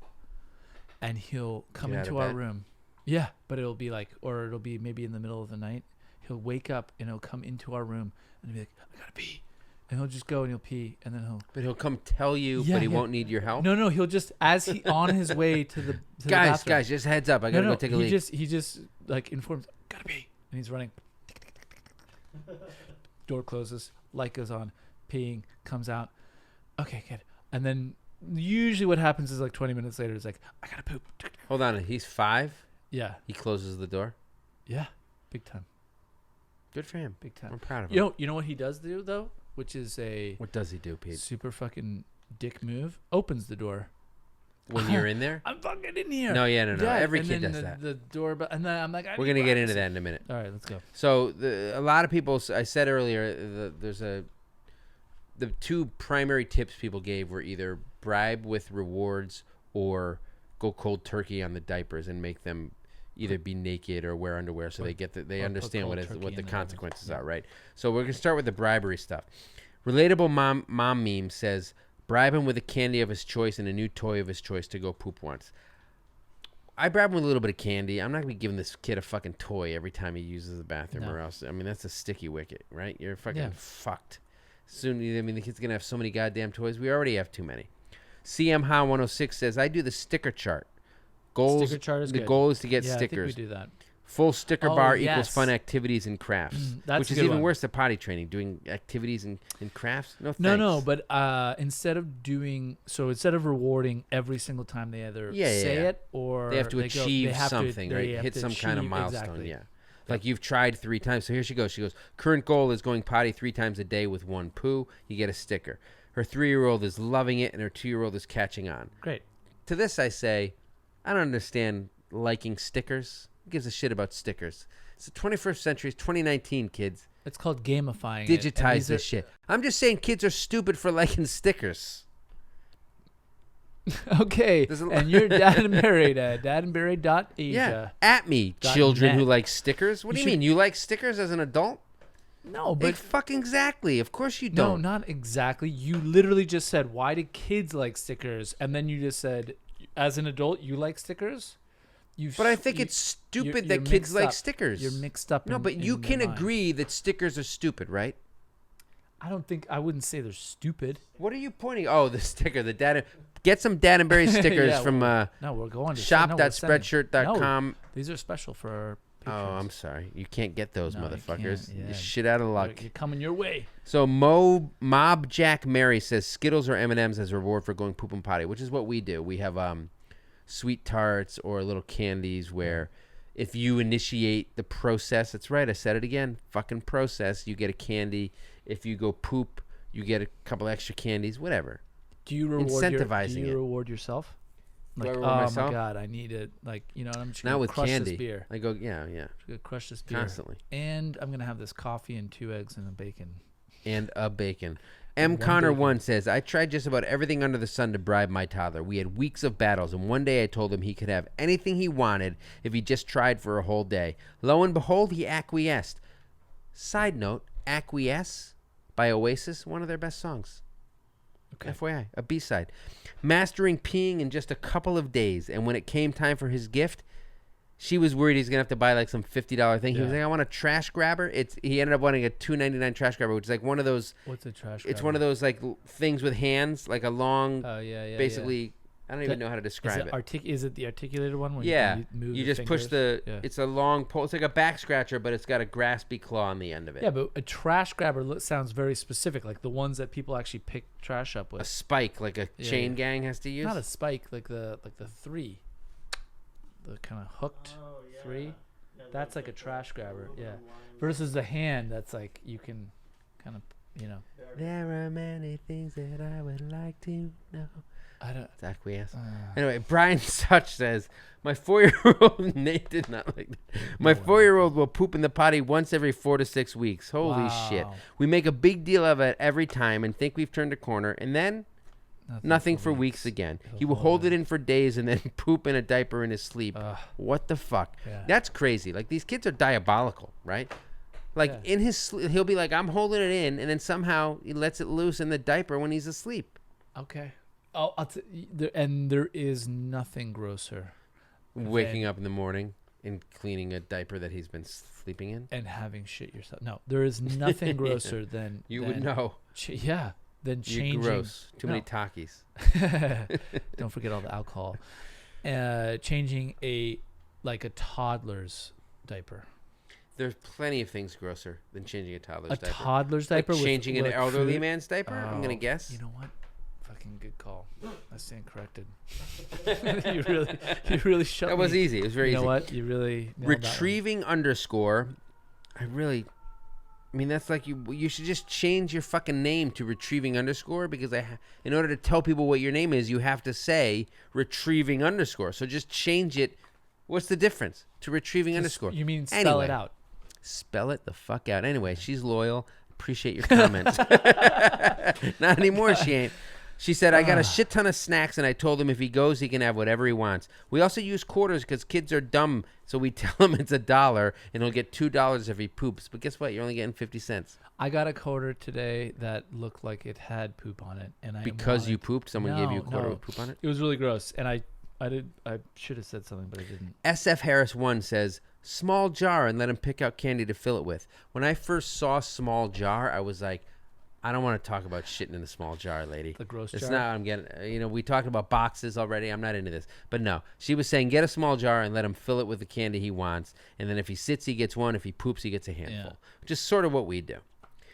and he'll come Get out into of our bed? room. Yeah, but it'll be like, or it'll be maybe in the middle of the night. He'll wake up and he'll come into our room and be like, I gotta pee. And he'll just go and he'll pee, and then But he'll come tell you, Yeah, but he yeah. won't need your help. no, he'll just, as he on his way to the guys, bathroom. just heads up. I gotta go take a leak. He just like informs, gotta pee, and he's running. Door closes, light goes on, peeing, comes out. Okay, good. And then usually what happens is like 20 minutes later, it's like, I gotta poop. Hold on. He's 5. Yeah, He closes the door. yeah, big time, Good for him. big time. I'm proud of him. You know what he does do though, which is a What does he do, Pete? super fucking dick move. Opens the door. When you're in there? I'm fucking in here. No. Every and kid then does that. The doorbell, and then I'm like, We're gonna get into that in a minute. All right, let's go. So a lot of people, I said earlier, the 2 primary tips people gave were either bribe with rewards or go cold turkey on the diapers and make them either be naked or wear underwear so they get they or understand put what cold turkey the in the consequences diapers. are, right? So we're gonna start with the bribery stuff. Relatable mom meme says, bribe him with a candy of his choice and a new toy of his choice to go poop once. I bribe him with a little bit of candy. I'm not gonna be giving this kid a fucking toy every time he uses the bathroom, No. or else. I mean, that's a sticky wicket, right? You're fucking Yeah. fucked. Soon, I mean, the kid's gonna have so many goddamn toys. We already have too many. CM Ha 106 says, I do the sticker chart. Goals. Sticker chart is the good. goal is to get Yeah, stickers. I think we do that. Full sticker Oh, bar equals yes. fun activities and crafts, That's which a is good even one. worse than potty training. Doing activities and crafts. No, thanks. No, but instead of rewarding every single time they either say it or they have to achieve something, right? they have Hit to some kind of achieve- milestone. exactly. Yeah. Like you've tried 3 times. So here she goes. She goes, current goal is going potty 3 times a day with 1 poo. You get a sticker. Her 3-year-old is loving it and her 2-year-old is catching on. Great. To this I say, I don't understand liking stickers. Who gives a shit about stickers? It's the 21st century. It's 2019, kids. It's called gamifying. it, and Digitize these this shit. I'm just saying kids are stupid for liking stickers. Okay, There's a- and you're dad and buried at dadandburied.asia. Yeah. At me, dot children net. who like stickers. What do You you should- mean? You like stickers as an adult? No, but Fucking exactly. Of course you no, don't. not exactly. You literally just said, "Why do kids like stickers?" And then you just said, "As an adult, you like stickers." But I think it's stupid that kids like stickers. You're mixed up. No, but you in can your mind. agree that stickers are stupid, right? I wouldn't say they're stupid. What are you pointing? Oh, the sticker, the dad. Get some Dad and Barry stickers Yeah, from No, we're going to no, we're sending- shop.spreadshirt.com. No, these are special for our Oh, patrons. I'm sorry. You can't get those No, you motherfuckers. can't, You're yeah. shit out of luck. You're coming your way. So Mob Jack Mary says Skittles or M&Ms as a reward for going poop and potty, which is what we do. We have sweet tarts or little candies where if you initiate the process, that's right, I said it again, fucking process, you get a candy. If you go poop, you get a couple extra candies, whatever. Do you reward Incentivizing do you it. reward yourself? Do I Like, reward oh myself? my god, I need it. Like, you know, I'm just Not gonna with crush candy. this beer. I go, yeah, I'm just gonna crush this beer constantly. and I'm gonna have this coffee and 2 eggs and a bacon. And a bacon. M. One Connor bacon. 1 says, I tried just about everything under the sun to bribe my toddler. We had weeks of battles, and one day I told him he could have anything he wanted if he just tried for a whole day. Lo and behold, he acquiesced. Side note, Acquiesce by Oasis, one of their best songs. Okay. FYI, a B-side. Mastering peeing in just a couple of days, and when it came time for his gift, she was worried he's gonna have to buy like some $50 thing. He was Yeah. like, "I want a trash grabber." He ended up wanting a $2.99 trash grabber, which is like one of those. What's a trash? It's one of those like things with hands, like a long. Oh yeah. basically, I don't even know how to Is describe it. Is it the articulated one? Where Yeah, you can move you the just push fingers? the. Yeah. It's a long pole. It's like a back scratcher, but it's got a graspy claw on the end of it. Yeah, but a trash grabber sounds very specific, like the ones that people actually pick trash up A with. spike, like a Yeah, chain yeah. gang has to use. Not a spike, like the 3, the kind of hooked 3. That's like a trash grabber, yeah. Versus the hand, that's like you can kind of, you know. Yeah. There are many things that I would like to know. I don't. It's acquiesce. Anyway, Brian Such says, my 4-year-old, Nate did not like that. My 4-year-old will poop in the potty once every 4 to 6 weeks. Holy shit. We make a big deal of it every time and think we've turned a corner, and then nothing for weeks again. He will hold it in for days and then poop in a diaper in his sleep. What the fuck? Yeah. That's crazy. Like, these kids are diabolical, right? Like, in his sleep, he'll be like, I'm holding it in, and then somehow he lets it loose in the diaper when he's asleep. Okay. Oh, and there is nothing grosser. Waking up in the morning and cleaning a diaper that he's been sleeping in. And having shit yourself. No, there is nothing grosser than... You would know. Than changing... You're gross. Too many Takis. Don't forget all the alcohol. Changing a toddler's diaper. There's plenty of things grosser than changing a toddler's diaper. A toddler's diaper? Like changing an elderly man's diaper, I'm going to guess. You know what? Fucking good call. I stand corrected. you really shut me. That was easy. It was very easy. You know what? You really retrieving underscore. I mean, that's like you should just change your fucking name to retrieving underscore, because in order to tell people what your name is, you have to say retrieving underscore. So just change it. What's the difference to retrieving underscore? You mean spell it out? Spell it the fuck out. Anyway, she's loyal. Appreciate your comments. Not anymore, she ain't. She said, I got a shit ton of snacks, and I told him if he goes, he can have whatever he wants. We also use quarters because kids are dumb, so we tell him it's $1, and he'll get $2 if he poops. But guess what? You're only getting 50 cents. I got a quarter today that looked like it had poop on it. Because you pooped? Someone gave you a quarter with poop on it? It was really gross, and I should have said something, but I didn't. SF Harris 1 says, small jar and let him pick out candy to fill it with. When I first saw small jar, I was like, I don't want to talk about shitting in a small jar, lady. The gross jar? It's not, I'm getting, we talked about boxes already. I'm not into this. But no, she was saying get a small jar and let him fill it with the candy he wants. And then if he sits, he gets one. If he poops, he gets a handful. Which is sort of what we do.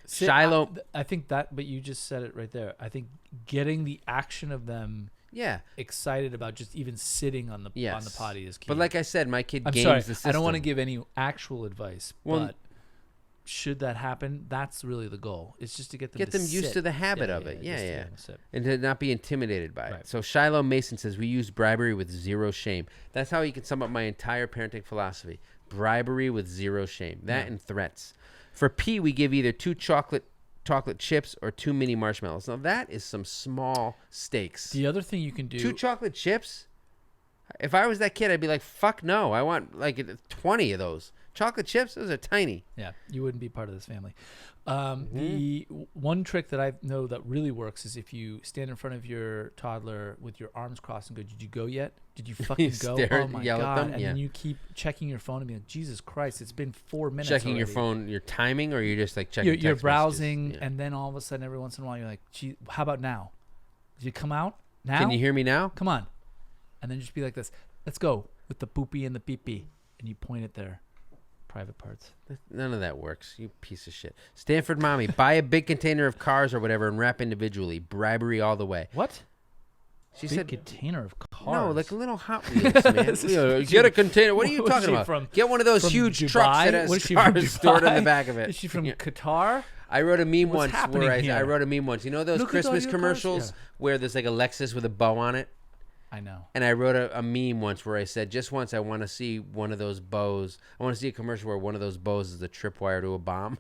Shiloh. I think that, but you just said it right there. I think getting the action of them excited about just even sitting on the potty is key. But like I said, my kid games the system. I don't want to give any actual advice, but should that happen, that's really the goal. It's just to get them used to the habit of it. Yeah. And to not be intimidated by it. So Shiloh Mason says, we use bribery with zero shame. That's how you can sum up my entire parenting philosophy. Bribery with zero shame. That and threats. For P, we give either 2 chocolate chips or 2 mini marshmallows. Now that is some small stakes. The other thing you can do... 2 chocolate chips? If I was that kid, I'd be like, fuck no. I want like 20 of those. Chocolate chips, those are tiny. Yeah, you wouldn't be part of this family. The one trick that I know that really works is if you stand in front of your toddler with your arms crossed and go, did you go yet? Did you fucking go? Oh my God. And then you keep checking your phone and be like, Jesus Christ, it's been 4 minutes Checking already. your phone, your timing, or you're just like checking You're browsing, and then all of a sudden, every once in a while, you're like, gee, how about now? Did you come out? Now? Can you hear me now? Come on. And then just be like this. Let's go with the poopy and the pee-pee. And you point it there. Private parts. None of that works, you piece of shit. Stanford Mommy, buy a big container of cars or whatever and wrap individually. Bribery all the way. What? She big said container of cars. No, like a little Hot Wheels, man. Get a container. What are you talking about? Get one of those huge Dubai? trucks that has cars stored in the back of it. Is she from Qatar? I wrote a meme What's once where I wrote a meme once. You know those Christmas commercials where there's like a Lexus with a bow on it? I know. And I wrote a meme once where I said, just once I want to see one of those bows. I want to see a commercial where one of those bows is a tripwire to a bomb.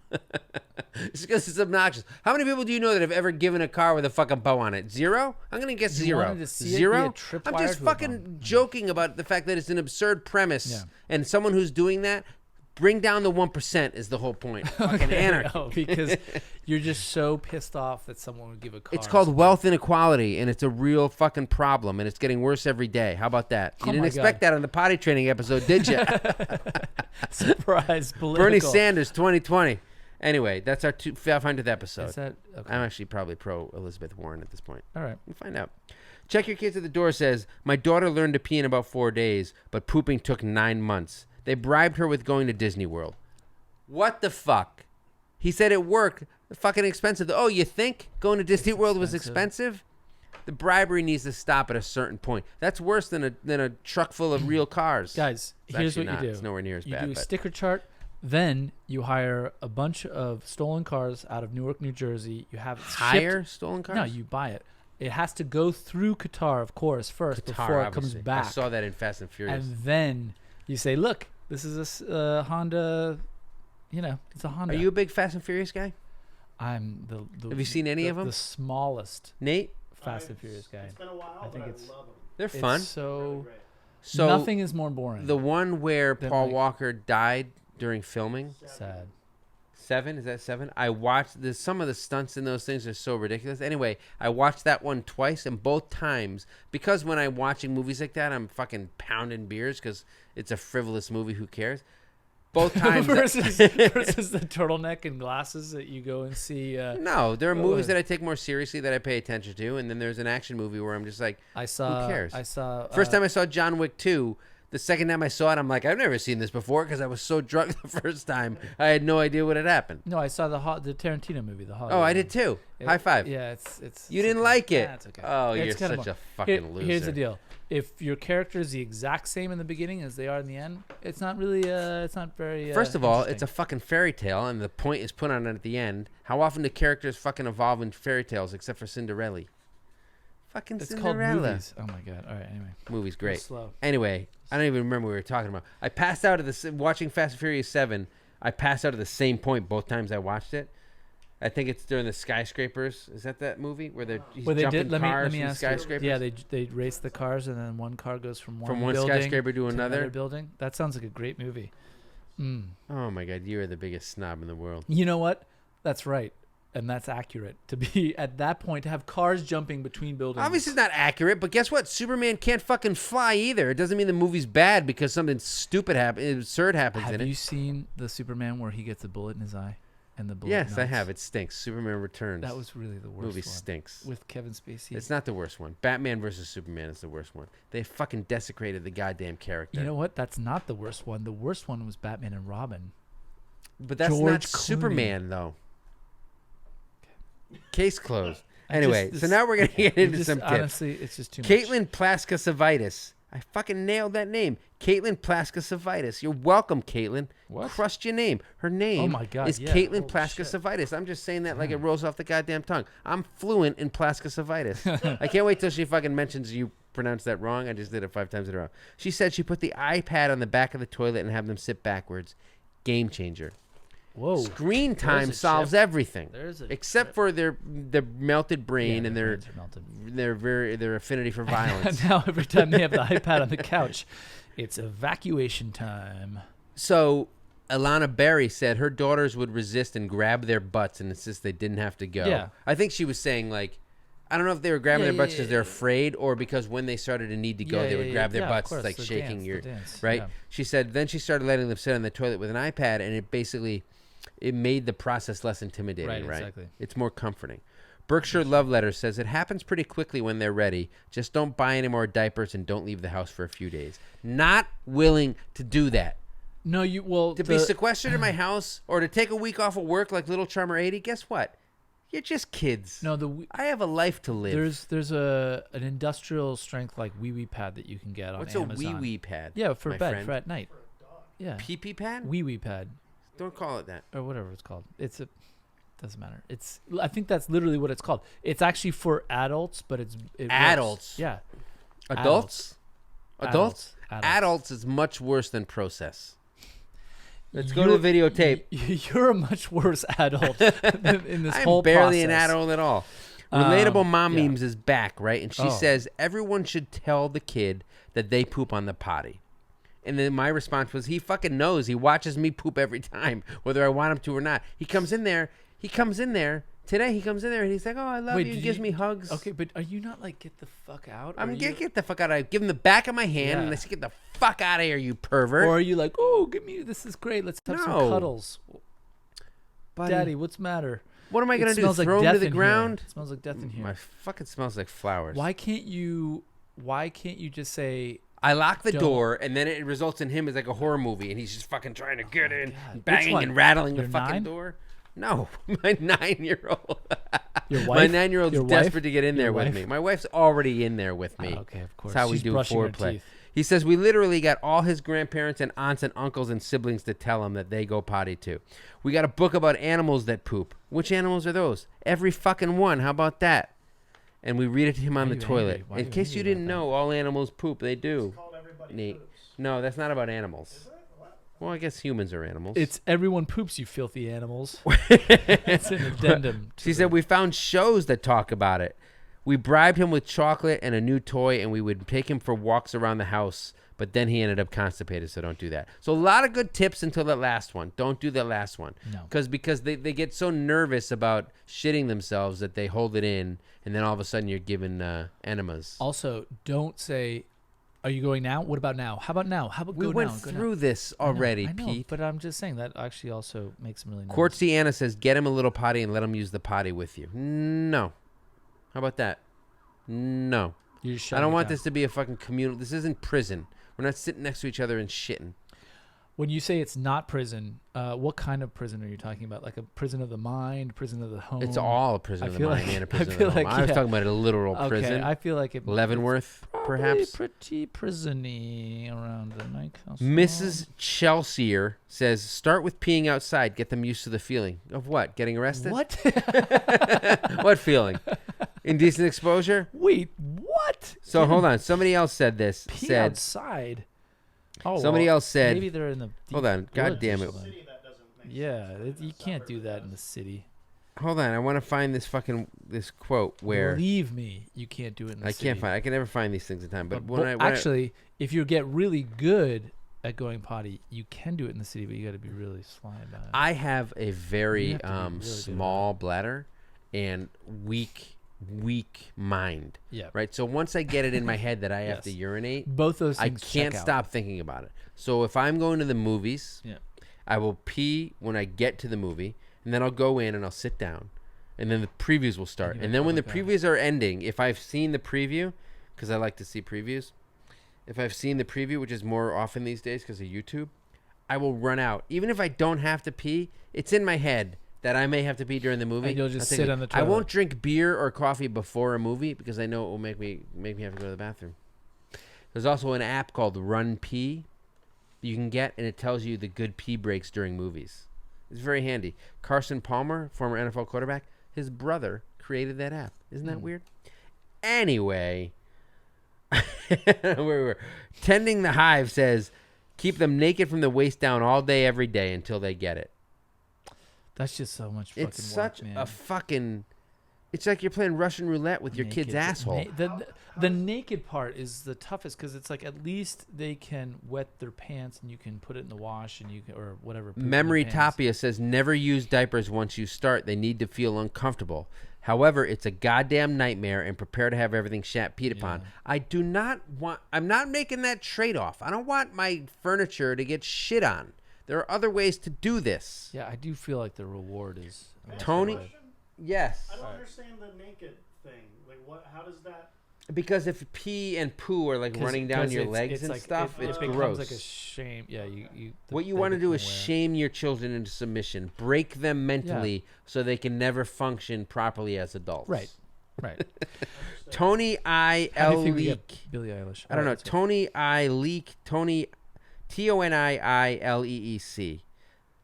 It's because it's obnoxious. How many people do you know that have ever given a car with a fucking bow on it? 0? I'm going to guess 0. Zero? I'm just fucking joking about the fact that it's an absurd premise. Yeah. And someone who's doing that, bring down the 1% is the whole point. Fucking anarchy. No, because you're just so pissed off that someone would give a car. It's called wealth inequality, and it's a real fucking problem, and it's getting worse every day. How about that? You didn't expect that on the potty training episode, did you? Surprise, political. Bernie Sanders 2020. Anyway, that's our 500th episode. Is that okay? I'm actually probably pro Elizabeth Warren at this point. All right. We'll find out. Check Your Kids at the Door says, my daughter learned to pee in about 4 days, but pooping took 9 months. They bribed her with going to Disney World. What the fuck? He said it worked. Fucking expensive. Oh, you think going to Disney World was expensive? The bribery needs to stop at a certain point. That's worse than a truck full of real cars. Guys, here's what you do. It's nowhere near as bad. You do a sticker chart. Then you hire a bunch of stolen cars out of Newark, New Jersey. You have it Hire shipped. stolen cars? No, you buy it. It has to go through Qatar, of course, first before it comes obviously. back. I saw that in Fast and Furious. And then you say, look, this is a Honda, it's a Honda. Are you a big Fast and Furious guy? I'm the Have you seen any of them? The smallest Nate? Fast and Furious guy. It's been a while, I think but it's- I love them. They're It's fun. so So nothing is more boring. the one where than, Paul like- Walker died during filming, Sad. 7, is that 7? I watched some of the stunts in those things are so ridiculous. Anyway, I watched that one twice, and both times, because when I'm watching movies like that, I'm fucking pounding beers because it's a frivolous movie. Who cares? Both times. versus the turtleneck and glasses that you go and see. No, there are Oh, movies uh, that I take more seriously that I pay attention to, and then there's an action movie where I'm just like, I saw. who cares? I saw. First time I saw John Wick 2, the second time I saw it, I'm like, I've never seen this before because I was so drunk the first time. I had no idea what had happened. No, I saw the Tarantino movie. The Hollywood Oh, I one. did too. It- High five. Yeah, it's. You didn't like it. Yeah, it's okay. Oh, It's you're kinda such a Here- fucking loser. Here's the deal: if your character is the exact same in the beginning as they are in the end, it's not really. It's not very. First of all, it's a interesting. fucking fairy tale, and the point is put on it at the end. How often do characters fucking evolve in fairy tales except for Cinderella? Fucking It's called Cinderella. movies. Oh my god! All right. Anyway, Movie's Real great. Slow. Anyway, I don't even remember what we were talking about. I passed out of watching Fast and Furious 7. I passed out at the same point both times I watched it. I think it's during the skyscrapers. Is that movie where he's Where they jumping did. Let me cars from ask skyscrapers? you. Yeah, they race the cars, and then one car goes from From one building skyscraper to another? building. That sounds like a great movie. Mm. Oh my god, you are the biggest snob in the world. You know what? That's right. And that's accurate. To be at that point, to have cars jumping between buildings. Obviously, it's not accurate, but guess what? Superman can't fucking fly either. It doesn't mean the movie's bad because something stupid absurd happens Have in you it. seen the Superman where he gets a bullet in his eye, and the bullet? Yes, I melts? have. It stinks. Superman Returns. That was really the worst movie one. stinks. With Kevin Spacey. It's not the worst one. Batman versus Superman is the worst one. They fucking desecrated the goddamn character. You know what? That's not the worst one. The worst one was Batman and Robin. But that's George not Clooney. Superman, though. Case closed. I Anyway, just- so now we're going to get into Just- some tips. honestly, it's just too much. Caitlin Plaskosavitis. I fucking nailed that name. Caitlin Plaskosavitis. You're welcome, Caitlin. What? Crushed your name. Her name my God, is yeah. Caitlin Holy Plaskosavitis. I'm just saying that like it Damn. rolls off the goddamn tongue. I'm fluent in Plaskosavitis. I can't wait till she fucking mentions you pronounced that wrong. I just did it 5 times in a row. She said she put the iPad on the back of the toilet and have them sit backwards. Game changer. Whoa. Screen time a solves chip. everything. There's a Except chip. for their melted brain Yeah, and their brains are melted. their affinity for violence. Now every time they have the iPad on the couch, it's evacuation time. So Alana Berry said her daughters would resist and grab their butts and insist they didn't have to go. Yeah. I think she was saying like, I don't know if they were grabbing Yeah, their butts yeah, because yeah, they're yeah. afraid or because when they started to need to go, they would grab their of butts course, like the shaking dance, your the dance, right. yeah. She said then she started letting them sit on the toilet with an iPad and it basically it made the process less intimidating. Right, Right, exactly. It's more comforting. Berkshire Love Letter says it happens pretty quickly when they're ready. Just don't buy any more diapers and don't leave the house for a few days. Not willing to do that. No, you well To be sequestered in my house or to take a week off of work like Little Charmer 80, guess what? You're just kids. no I have a life to live. there's an industrial strength like wee wee pad that you can get on What's Amazon. a wee wee pad? Yeah, for my bed friend? for at night. Yeah, Pee pee pad? wee wee pad Don't call it that. or whatever it's called. Doesn't matter. I think that's literally what it's called. It's actually for adults, but it works. Adults? Yeah. Adults? Adults? Adults. Adults is much worse than process. Let's go to the videotape. You're a much worse adult in this I'm whole barely an process. adult at all. Relatable Mom yeah. Memes is back, right? And she Oh. says everyone should tell the kid that they poop on the potty. And then my response was, he fucking knows. He watches me poop every time, whether I want him to or not. He comes in there. Today he comes in there and he's like, oh, I love Wait, you. did Gives you- me hugs. Okay, but are you not like get the fuck out? I'm Or going you- to get the fuck out. I give him the back of my hand and Yeah. I say, get the fuck out of here, you pervert. Or are you like, oh, give me this is great. Let's have some No. cuddles. Buddy, Daddy, what's the matter? what am I going It to do? smells like Throw him death to the in here. ground? It smells like death in here. My fucking smells like flowers. Why can't you just say I lock the Don't. door, and then it results in him as like a horror movie, and he's just fucking trying to get in, God. Which banging one? and rattling Your the fucking 9? door. No, my 9-year-old. your wife? My 9-year-old's Your desperate wife? to get in there Your with wife? me. My wife's already in there with me. Okay, of course. That's how we She's do brushing her foreplay. teeth. He says we literally got all his grandparents and aunts and uncles and siblings to tell him that they go potty too. We got a book about animals that poop. Which animals are those? Every fucking one. How about that? And we read it to him on the toilet. In case you didn't know, all animals poop. They do. It's called Everybody Neat. Poops. No, that's not about animals. Is it? What? Well, I guess humans are animals. It's everyone poops, you filthy animals. It's an addendum. She said we found shows that talk about it. We bribed him with chocolate and a new toy, and we would take him for walks around the house. But then he ended up constipated, so don't do that. So a lot of good tips until that last one. Don't do that last one. No. Because they get so nervous about shitting themselves that they hold it in, and then all of a sudden you're given enemas. Also, don't say, "Are you going now? What about now? How about now? How about We go went now? Go through now." this I know, already, I know, Pete. but I'm just saying that actually also makes him really nervous. Quartzy Anna says, get him a little potty and let him use the potty with you. No. How about that? No. You're just I shutting don't it want down. this to be a fucking communal. This isn't prison. We're not sitting next to each other and shitting. When you say it's not prison, what kind of prison are you talking about? Like a prison of the mind, prison of the home? It's all a prison I of the feel mind like- and a I prison of feel the home. like, I was yeah. talking about a literal Okay, prison. I feel like it. Leavenworth, Probably perhaps. pretty prison-y around the night. Mrs. Chelseaer says, start with peeing outside. Get them used to the feeling. Of what? Getting arrested? What? What feeling? Indecent exposure? Wait, what? So hold on. Somebody else said this. Pee Said outside. Oh, Somebody well, else said. maybe they're in the. Hold on. God damn it. City, that doesn't make Yeah, sense. you can't do that in the city. Hold on. I want to find this quote where Believe me, you can't do it in the I city. can't find. I can never find these things in time. But But when I actually, if you get really good at going potty, you can do it in the city, but you got to be really sly about it. I have a You very have to be really good at small bladder and weak mind. Yeah. Right. So once I get it in my head that I have to Yes. urinate, Both those I things. can't check out. stop thinking about it. So if I'm going to the movies, Yeah. I will pee when I get to the movie, and then I'll go in and I'll sit down, and then the previews will start. you're And like, then "Oh when my the God." previews are ending, if I've seen the preview, because I like to see previews, if I've seen the preview, which is more often these days because of YouTube, I will run out. Even if I don't have to pee, it's in my head that I may have to pee during the movie. And you'll just I'll take sit it. on the I won't toilet. drink beer or coffee before a movie because I know it will make me have to go to the bathroom. There's also an app called Run Pee you can get, and it tells you the good pee breaks during movies. It's very handy. Carson Palmer, former NFL quarterback, his brother created that app. Isn't that weird? Anyway, we're Tending the Hive says, keep them naked from the waist down all day, every day until they get it. That's just so much fucking It's such work, man. a fucking... It's like you're playing Russian roulette with your kid's Naked. asshole. The naked part is the toughest because it's like at least they can wet their pants and you can put it in the wash and you can, or whatever. poop in their Memory pants. Tapia says, never use diapers once you start. They need to feel uncomfortable. However, it's a goddamn nightmare, and prepare to have everything peed upon. Yeah. I do not want... I'm not making that trade-off. I don't want my furniture to get shit on. There are other ways to do this. Yeah, I do feel like the reward is. Tony? Question? Yes. I don't understand the naked thing. Like, what? How does that? Because if pee and poo are like running down your legs and like, stuff, it it's becomes gross. like a shame. Yeah, What you want to do is shame your children into submission, break them mentally so they can never function properly as adults. Right. Right. Tony I How do L you think we Leak. get Billie Eilish? I don't know. Alright, let's go. Tony I Leak. Tony TONIILEEC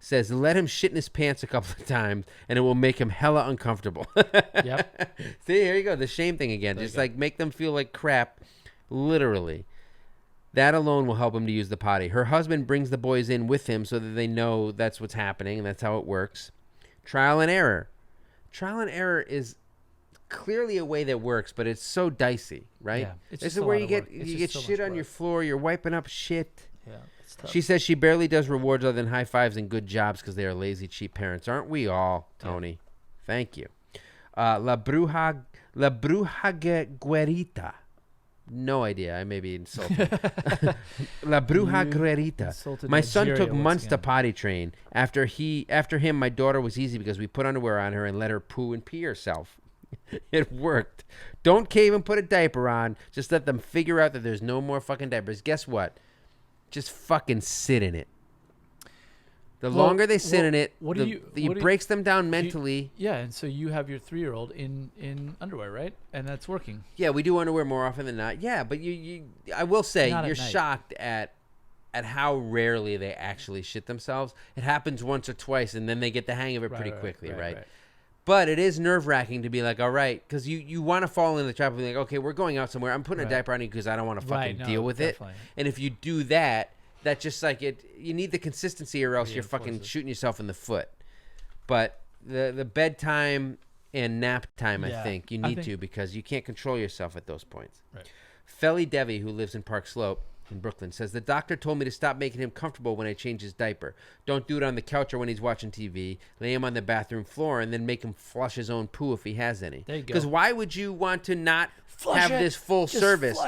says, let him shit in his pants a couple of times and it will make him hella uncomfortable. Yep. See, here you go. The shame thing again. There you Just go. like make them feel like crap, literally. That alone will help him to use the potty. Her husband brings the boys in with him so that they know that's what's happening and that's how it works. Trial and error. Trial and error is clearly a way that works, but it's so dicey, right? Yeah, it's This just is a where lot you of get work. It's you just get so shit much on your work. floor. You're wiping up shit. Yeah, it's tough. She says she barely does rewards other than high fives and good jobs because they are lazy, cheap parents. Aren't we all, Tony? Thank you. La Bruja Guerita. No idea. I may be insulting. La Bruja You Guerita. insulted My son Nigeria took once months to again. potty train. After him, my daughter was easy because we put underwear on her and let her poo and pee herself. It worked. Don't cave and put a diaper on. Just let them figure out that there's no more fucking diapers. Guess what? Just fucking sit in it. The longer they sit in it, what it breaks them down mentally. Yeah, and so you have your 3-year-old in underwear, right? And that's working. Yeah, we do underwear more often than not. Yeah, but I will say Not at you're night. shocked at how rarely they actually shit themselves. It happens once or twice, and then they get the hang of it pretty quickly, right? But it is nerve-wracking to be like, all right, because you want to fall in the trap of being like, okay, we're going out somewhere. I'm putting a diaper on you because I don't want to fucking deal with it. And if you do that, that just like it, you need the consistency or else you're fucking shooting yourself in the foot. But the bedtime and nap time, I think you need to, because you can't control yourself at those points. Right. Felly Devi, who lives in Park Slope in Brooklyn, says the doctor told me to stop making him comfortable when I change his diaper. Don't do it on the couch or when he's watching TV. Lay him on the bathroom floor and then make him flush his own poo if he has any. There you go. Because why would you want to not have this full service?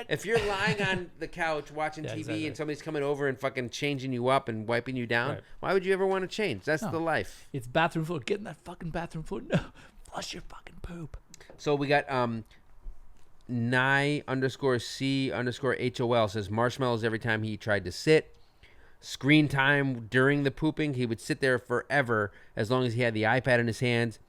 If you're lying on the couch watching TV and somebody's coming over and fucking changing you up and wiping you down, why would you ever want to change? That's the life. It's bathroom floor. Get in that fucking bathroom floor. No, flush your fucking poop. So we got Nye_C_HOL says marshmallows every time he tried to sit. Screen time during the pooping. He would sit there forever as long as he had the iPad in his hands.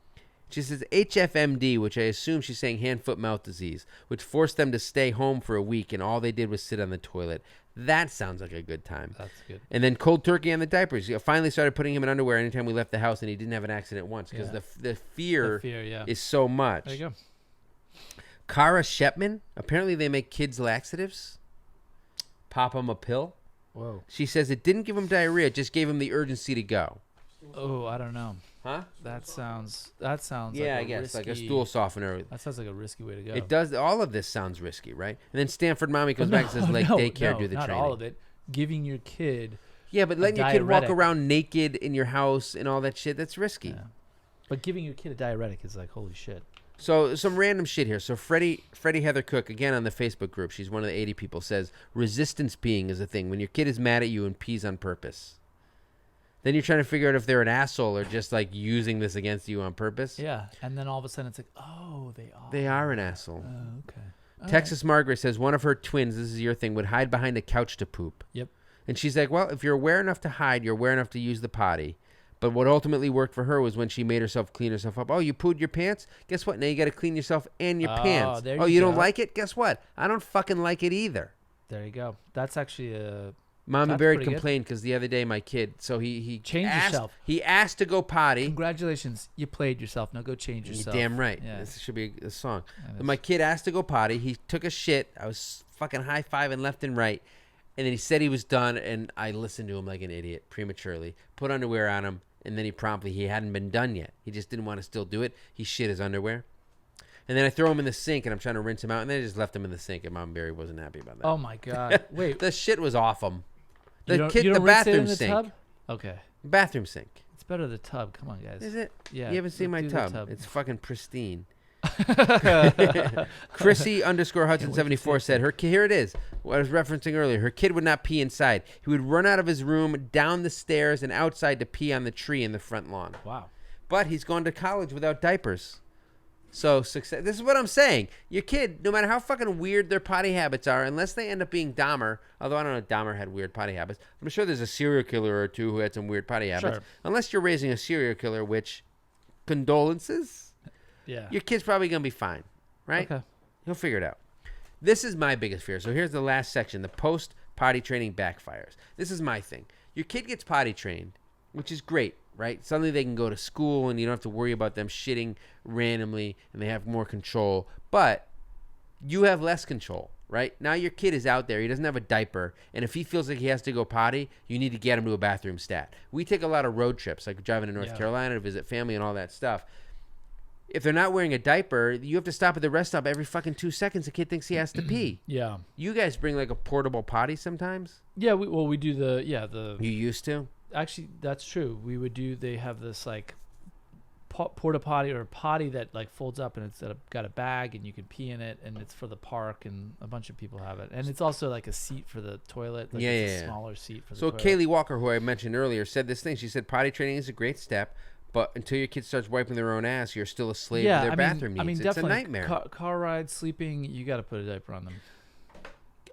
She says HFMD, which I assume she's saying hand, foot, mouth disease, which forced them to stay home for a week, and all they did was sit on the toilet. That sounds like a good time. That's good. And then cold turkey on the diapers. You finally started putting him in underwear anytime we left the house, and he didn't have an accident once because the fear is so much. There you go. Kara Shepman, apparently they make kids laxatives. Pop them a pill. Whoa. She says it didn't give him diarrhea, it just gave him the urgency to go. Oh, I don't know. Huh? That sounds yeah, like I guess risky, like a stool softener. That sounds like a risky way to go. It does. All of this sounds risky, right? And then Stanford mommy comes back and says let daycare do the not training. all of it. Giving your kid but letting your kid walk diuretic. around naked in your house and all that shit, that's risky. Yeah. But giving your kid a diuretic is like, holy shit. So some random shit here. So Freddie Heather Cook, again on the Facebook group, she's one of the 80 people, says resistance peeing is a thing. When your kid is mad at you and pees on purpose. Then you're trying to figure out if they're an asshole or just like using this against you on purpose. Yeah. And then all of a sudden it's like, oh, they are. They are an asshole. Oh, okay. Texas Margaret says one of her twins, this is your thing, would hide behind a couch to poop. Yep. And she's like, well, if you're aware enough to hide, you're aware enough to use the potty. But what ultimately worked for her was when she made herself clean herself up. Oh, you pooed your pants? Guess what? Now you got to clean yourself and your pants. There Oh, you you go. don't like it? Guess what? I don't fucking like it either. There you go. That's actually a... Mom and That's Barry pretty good. complained because the other day my kid, so he Change asked, yourself. He asked to go potty. Congratulations. You played yourself. Now go change yourself. You're damn right. Yeah. This should be a song. Yeah, But my kid asked to go potty. He took a shit. I was fucking high-fiving left and right. And then he said he was done, and I listened to him like an idiot prematurely. Put underwear on him, and then he hadn't been done yet. He just didn't want to still do it. He shit his underwear. And then I throw him in the sink, and I'm trying to rinse him out, and then I just left him in the sink, and Mom and Barry wasn't happy about that. Oh, my God. Wait. The shit was awesome. You don't rinse bathroom it in the sink. tub? Okay. Bathroom sink. It's better the tub. Come on, guys. Is it? Yeah. You haven't seen my do the tub. It's fucking pristine. Chrissy_Hudson74 said here it is. What I was referencing earlier. Her kid would not pee inside. He would run out of his room, down the stairs, and outside to pee on the tree in the front lawn. Wow. But he's gone to college without diapers. So success. This is what I'm saying. Your kid, no matter how fucking weird their potty habits are, unless they end up being Dahmer, although I don't know if Dahmer had weird potty habits. I'm sure there's a serial killer or two who had some weird potty habits. Sure. Unless you're raising a serial killer, which, condolences. Yeah. Your kid's probably going to be fine, right? Okay. He'll figure it out. This is my biggest fear. So here's the last section. The post-potty training backfires. This is my thing. Your kid gets potty trained, which is great, right? Suddenly they can go to school and you don't have to worry about them shitting randomly and they have more control. But you have less control, right? Now your kid is out there. He doesn't have a diaper. And if he feels like he has to go potty, you need to get him to a bathroom stat. We take a lot of road trips, like driving to North Carolina to visit family and all that stuff. If they're not wearing a diaper, you have to stop at the rest stop every fucking 2 seconds. The kid thinks he has to pee. Yeah. You guys bring like a portable potty sometimes? Yeah. We do the. You used to? Actually, that's true. We would do. They have this like porta potty or potty that like folds up and it's got a bag and you can pee in it and it's for the park and a bunch of people have it and it's also like a seat for the toilet. Like it's a smaller seat for the toilet. So Kaylee Walker, who I mentioned earlier, said this thing. She said potty training is a great step. But until your kid starts wiping their own ass, you're still a slave to their bathroom needs. I mean, it's definitely a nightmare. Car rides, sleeping, you got to put a diaper on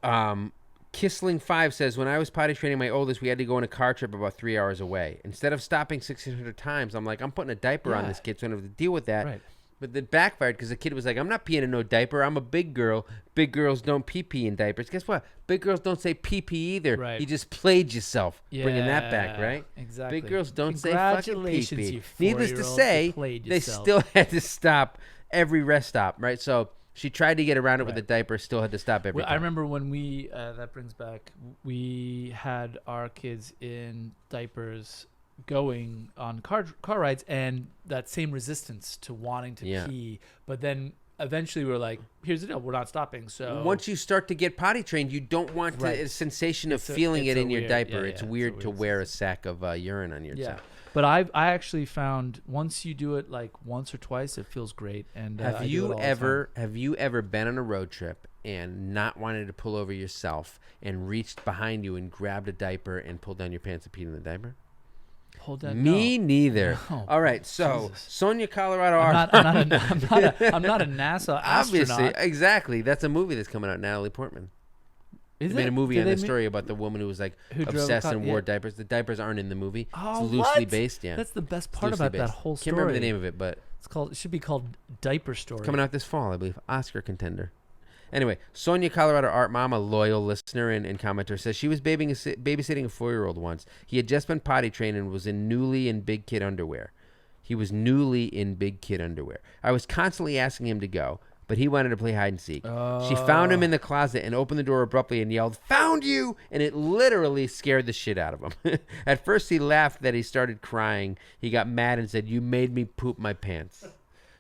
them. Kissling5 says, when I was potty training my oldest, we had to go on a car trip about 3 hours away. Instead of stopping 600 times, I'm like, I'm putting a diaper on this kid, so I don't have to deal with that. Right. But it backfired because the kid was like, I'm not peeing in no diaper. I'm a big girl. Big girls don't pee in diapers. Guess what? Big girls don't say pee either. Right. You just played yourself, bringing that back, right? Exactly. Big girls don't say fucking Congratulations, pee. you Needless to 4-year-old. say, You played they yourself. still had to stop every rest stop, right? So she tried to get around it with the diaper, still had to stop every Well, time. I remember when we, that brings back, we had our kids in diapers going on car rides, and that same resistance to wanting to pee. But then eventually we were like, here's the deal, we're not stopping. So once you start to get potty trained, you don't want the sensation of feeling it in your diaper. It's weird to wear a sack of urine on yourself. But I actually found once you do it like once or twice, it feels great. And have you ever been on a road trip and not wanted to pull over yourself and reached behind you and grabbed a diaper and pulled down your pants and peed in the diaper? Me neither. No. All right, so Jesus. Sonia, Colorado. I'm not a NASA astronaut. Obviously, exactly. That's a movie that's coming out. Natalie Portman. Is They made it? a movie Did on they the story about the woman who was like who drove a obsessed car- and wore diapers. The diapers aren't in the movie. Oh, it's loosely what? based. Yeah, That's the best It's part loosely about that based. whole story. Can't remember the name of it, but It should be called Diaper Story. coming out this fall, I believe. Oscar contender. Anyway, Sonia, Colorado Art Mom, a loyal listener and commenter, says she was babysitting a 4-year-old once. He had just been potty trained and was newly in big kid underwear. I was constantly asking him to go, but he wanted to play hide and seek. She found him in the closet and opened the door abruptly and yelled, "Found you!" And it literally scared the shit out of him. At first he laughed, that he started crying. He got mad and said, "You made me poop my pants."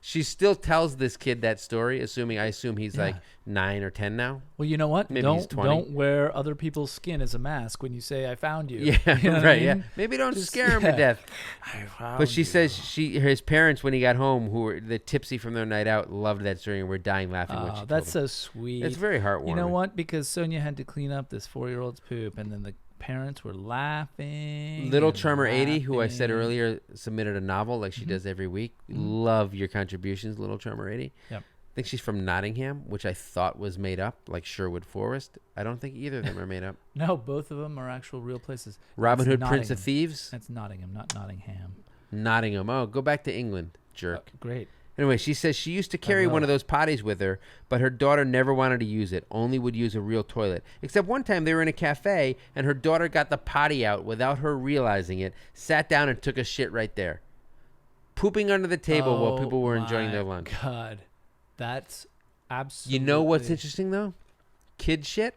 She still tells this kid that story, I assume he's like 9 or 10 now. Well, you know what? Maybe he's 20. Don't wear other people's skin as a mask when you say, "I found you." Yeah, You know what I right. Yeah, mean? maybe don't Just- scare him to death. I found But she you. says his parents, when he got home, who were the tipsy from their night out, loved that story and were dying laughing when she told that's them. so sweet. It's very heartwarming. You know what? Because Sonia had to clean up this 4-year-old's poop, and then the parents were laughing. Little and Charmer 80, who I said laughing. earlier submitted a novel like she does every week. Love your contributions, Little Charmer 80. Yep. I think she's from Nottingham, which I thought was made up, like Sherwood Forest. I don't think either of them are made up. No, both of them are actual real places. Robin That's Hood, Prince of Nottingham. Thieves. That's Nottingham, not Nottingham. Nottingham. Oh, go back to England, jerk. Great. Anyway, she says she used to carry will. one of those potties with her, but her daughter never wanted to use it, only would use a real toilet. Except one time they were in a cafe, and her daughter got the potty out without her realizing it, sat down and took a shit right there. Pooping under the table while people were enjoying their lunch. God, that's absolutely. You know what's interesting, though? Kid shit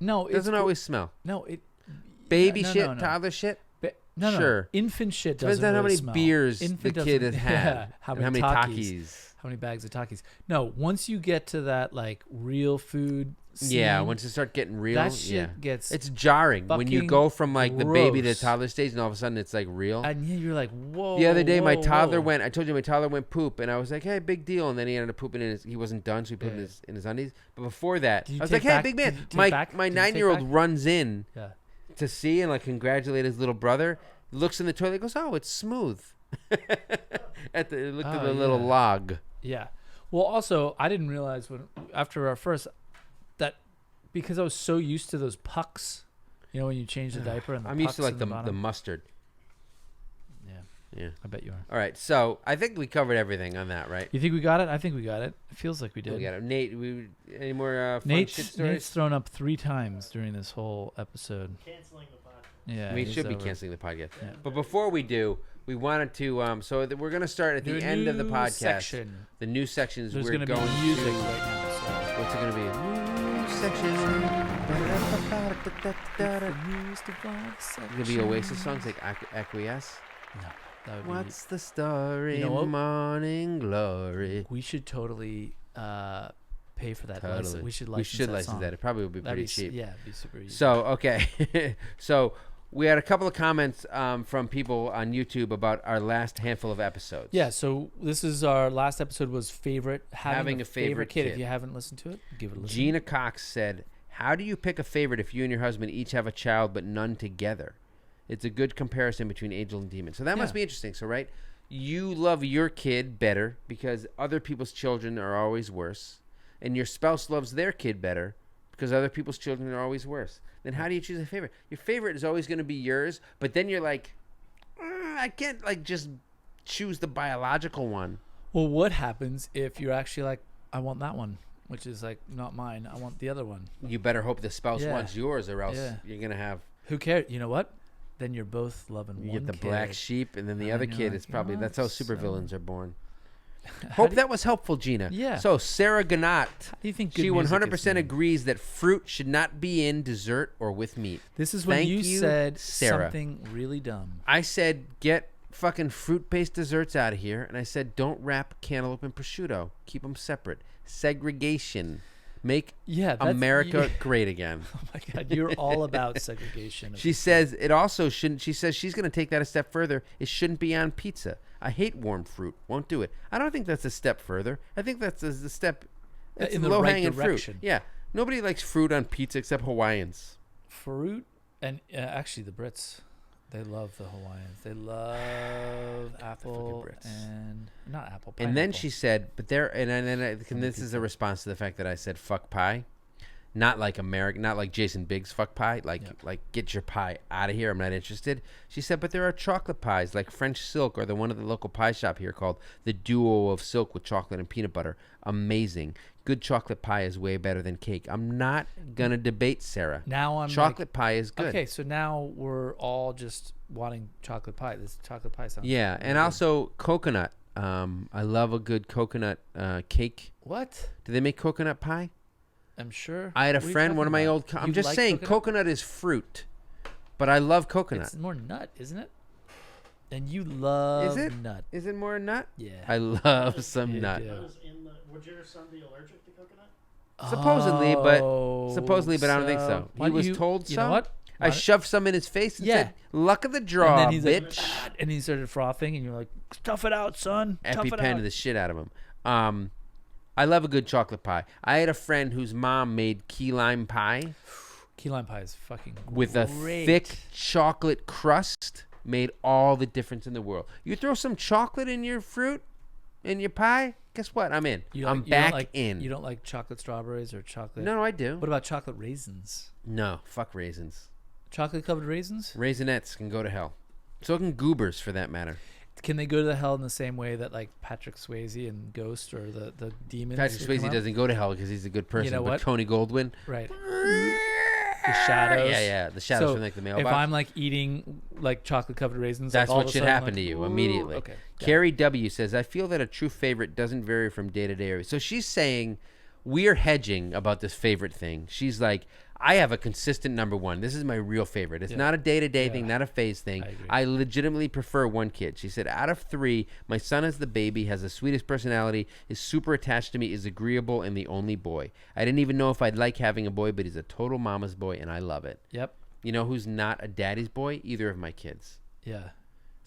No, it doesn't always smell. No, it. Baby no, shit, no, no. toddler shit. No, Sure. Infant shit Depends doesn't on how really many smell. beers Infant the kid has doesn't- had. Yeah, how and many how many Takis. Takis. How many bags of Takis? No, once you get to that like real food. Yeah, scene, once it start getting real, that shit gets. it's jarring when you fucking go from like the baby to gross. toddler stage, and all of a sudden it's like real. And yeah, you're like, whoa. The other day, my whoa, toddler whoa. went. I told you my toddler went poop, and I was like, "Hey, big deal." And then he ended up pooping in his. He wasn't done, so he put it in his undies. But before that, Did you I was take like, "Hey, back- big did you man!" take My back- my did you take 9-year-old back? runs in Yeah. to see and like congratulate his little brother. Looks in the toilet, goes, "Oh, it's smooth." Looked at the little yeah. log. Yeah. Well, also, I didn't realize after our first that because I was so used to those pucks, you know, when you change the diaper and the I'm used to pucks like in the bottom. mustard. Yeah, Yeah. I bet you are. All right, so I think we covered everything on that, right? You think we got it? I think we got it. It feels like we did. We got it. Nate, any more fun shit stories? Nate's thrown up 3 times during this whole episode. Canceling the podcast. Yeah, We he's should be over. canceling the podcast. Yeah. But before we do, we wanted to, we're going to start at the end of the new podcast. section. The new sections There's we're going to going be music to, right now. what's it going to be? New section. It's going to be Oasis songs like Acquiesce. No, that would What's the story? You know what? Morning glory. be. We should totally pay for that. Totally. We should We license should that license song. that. It probably would be That'd pretty be cheap. Yeah, it'd be super easy. So, okay. So, we had a couple of comments from people on YouTube about our last handful of episodes. Yeah, so this is our last episode was having a favorite kid. kid. If you haven't listened to it, give it a listen. Gina Cox said, "How do you pick a favorite if you and your husband each have a child but none together? It's a good comparison between Angel and Demon." So that must Yeah. be interesting. So, right, you love your kid better because other people's children are always worse, and your spouse loves their kid better because other people's children are always worse. Then how do you choose a favorite? Your favorite is always going to be yours, but then you're like, I can't like just choose the biological one. Well, what happens if you're actually like, I want that one, which is like not mine. I want the other one. You better hope the spouse Yeah. wants yours, or else Yeah. you're gonna have. Who cares? You know what? Then you're both loving You one get the kid. black sheep, and then the other And you're kid like, is probably you know that's how what? So- supervillains are born. How Hope do that was helpful, Gina. Yeah. So Sarah Gannat, do you think good she music is 100% made? agrees that fruit should not be in dessert or with meat. This is when Thank you you, said Sarah. something really dumb. I said get fucking fruit-based desserts out of here, and I said don't wrap cantaloupe and prosciutto. Keep them separate. Segregation. Make Yeah, that's, America great again. Oh my God, you're all about segregation. She says it also shouldn't. She says she's going to take that a step further. It shouldn't be on pizza. I hate warm fruit. Won't do it. I don't think that's a step further. I think that's the step. That's In the low right hanging fruit. direction. Yeah. Nobody likes fruit on pizza except Hawaiians. Fruit and actually the Brits, they love the Hawaiians. They love apple Brits. and not apple. And then pineapple. she said, but there, and this is a response to the fact that I said fuck pie. Not like American, not like Jason Biggs fuck pie. Like, Yeah. like get your pie out of here. I'm not interested. She said, but there are chocolate pies like French Silk or the one at the local pie shop here called the Duo of Silk with chocolate and peanut butter. Amazing. Good chocolate pie is way better than cake. I'm not gonna debate Sarah. Now I'm Chocolate pie is good. Okay, so now we're all just wanting chocolate pie. This chocolate pie sounds Yeah, really and good. also coconut. I love a good coconut cake. What? Do they make coconut pie? I'm sure. I had a What are you friend, one of talking my about? old. I'm You just like saying, coconut is fruit, but I love coconut. It's more nut, isn't it? And you love it? nut. Is it more nut? Yeah. I love some You nut. do. That is in the, would your son be allergic to coconut? Supposedly, but I don't think so. why He don't was you- told You so. know what? I Why- shoved some in his face and Yeah. said, "Luck of the draw, and then he's bitch." like, "Ah," and he started frothing, and you're like, "Tough it out, son. Tough it EpiPen out." the shit out of him. I love a good chocolate pie. I had a friend whose mom made key lime pie Key lime pie is fucking with a great. thick chocolate crust. Made all the difference in the world. You throw some chocolate in your fruit, in your pie. Guess what? I'm in. You I'm like- you back don't like, in. You don't like chocolate strawberries or chocolate? No, I do. What about chocolate raisins? No, fuck raisins. Chocolate covered raisins? Raisinets can go to hell. So can goobers, for that matter. Can they go to hell in the same way that like Patrick Swayze and Ghost or the demons? Patrick would come Swayze out? doesn't go to hell because he's a good person. know but what? Tony Goldwyn, Right. The shadows. yeah, the shadows So from like the if mailbox. I'm like eating like chocolate covered raisins, That's like, all what of a should sudden, happen like, to you ooh, immediately. Okay. yeah. Carrie W says, I feel that a true favorite doesn't vary from day to day. So she's saying we're hedging about this favorite thing. She's like, I have a consistent number one. This is my real favorite. It's Yeah. not a day-to-day Yeah. thing, not a phase thing. I agree. I legitimately prefer one kid. She said, out of three, my son is the baby, has the sweetest personality, is super attached to me, is agreeable, and the only boy. I didn't even know if I'd like having a boy, but he's a total mama's boy, and I love it. Yep. You know who's not a daddy's boy? Either of my kids. Yeah.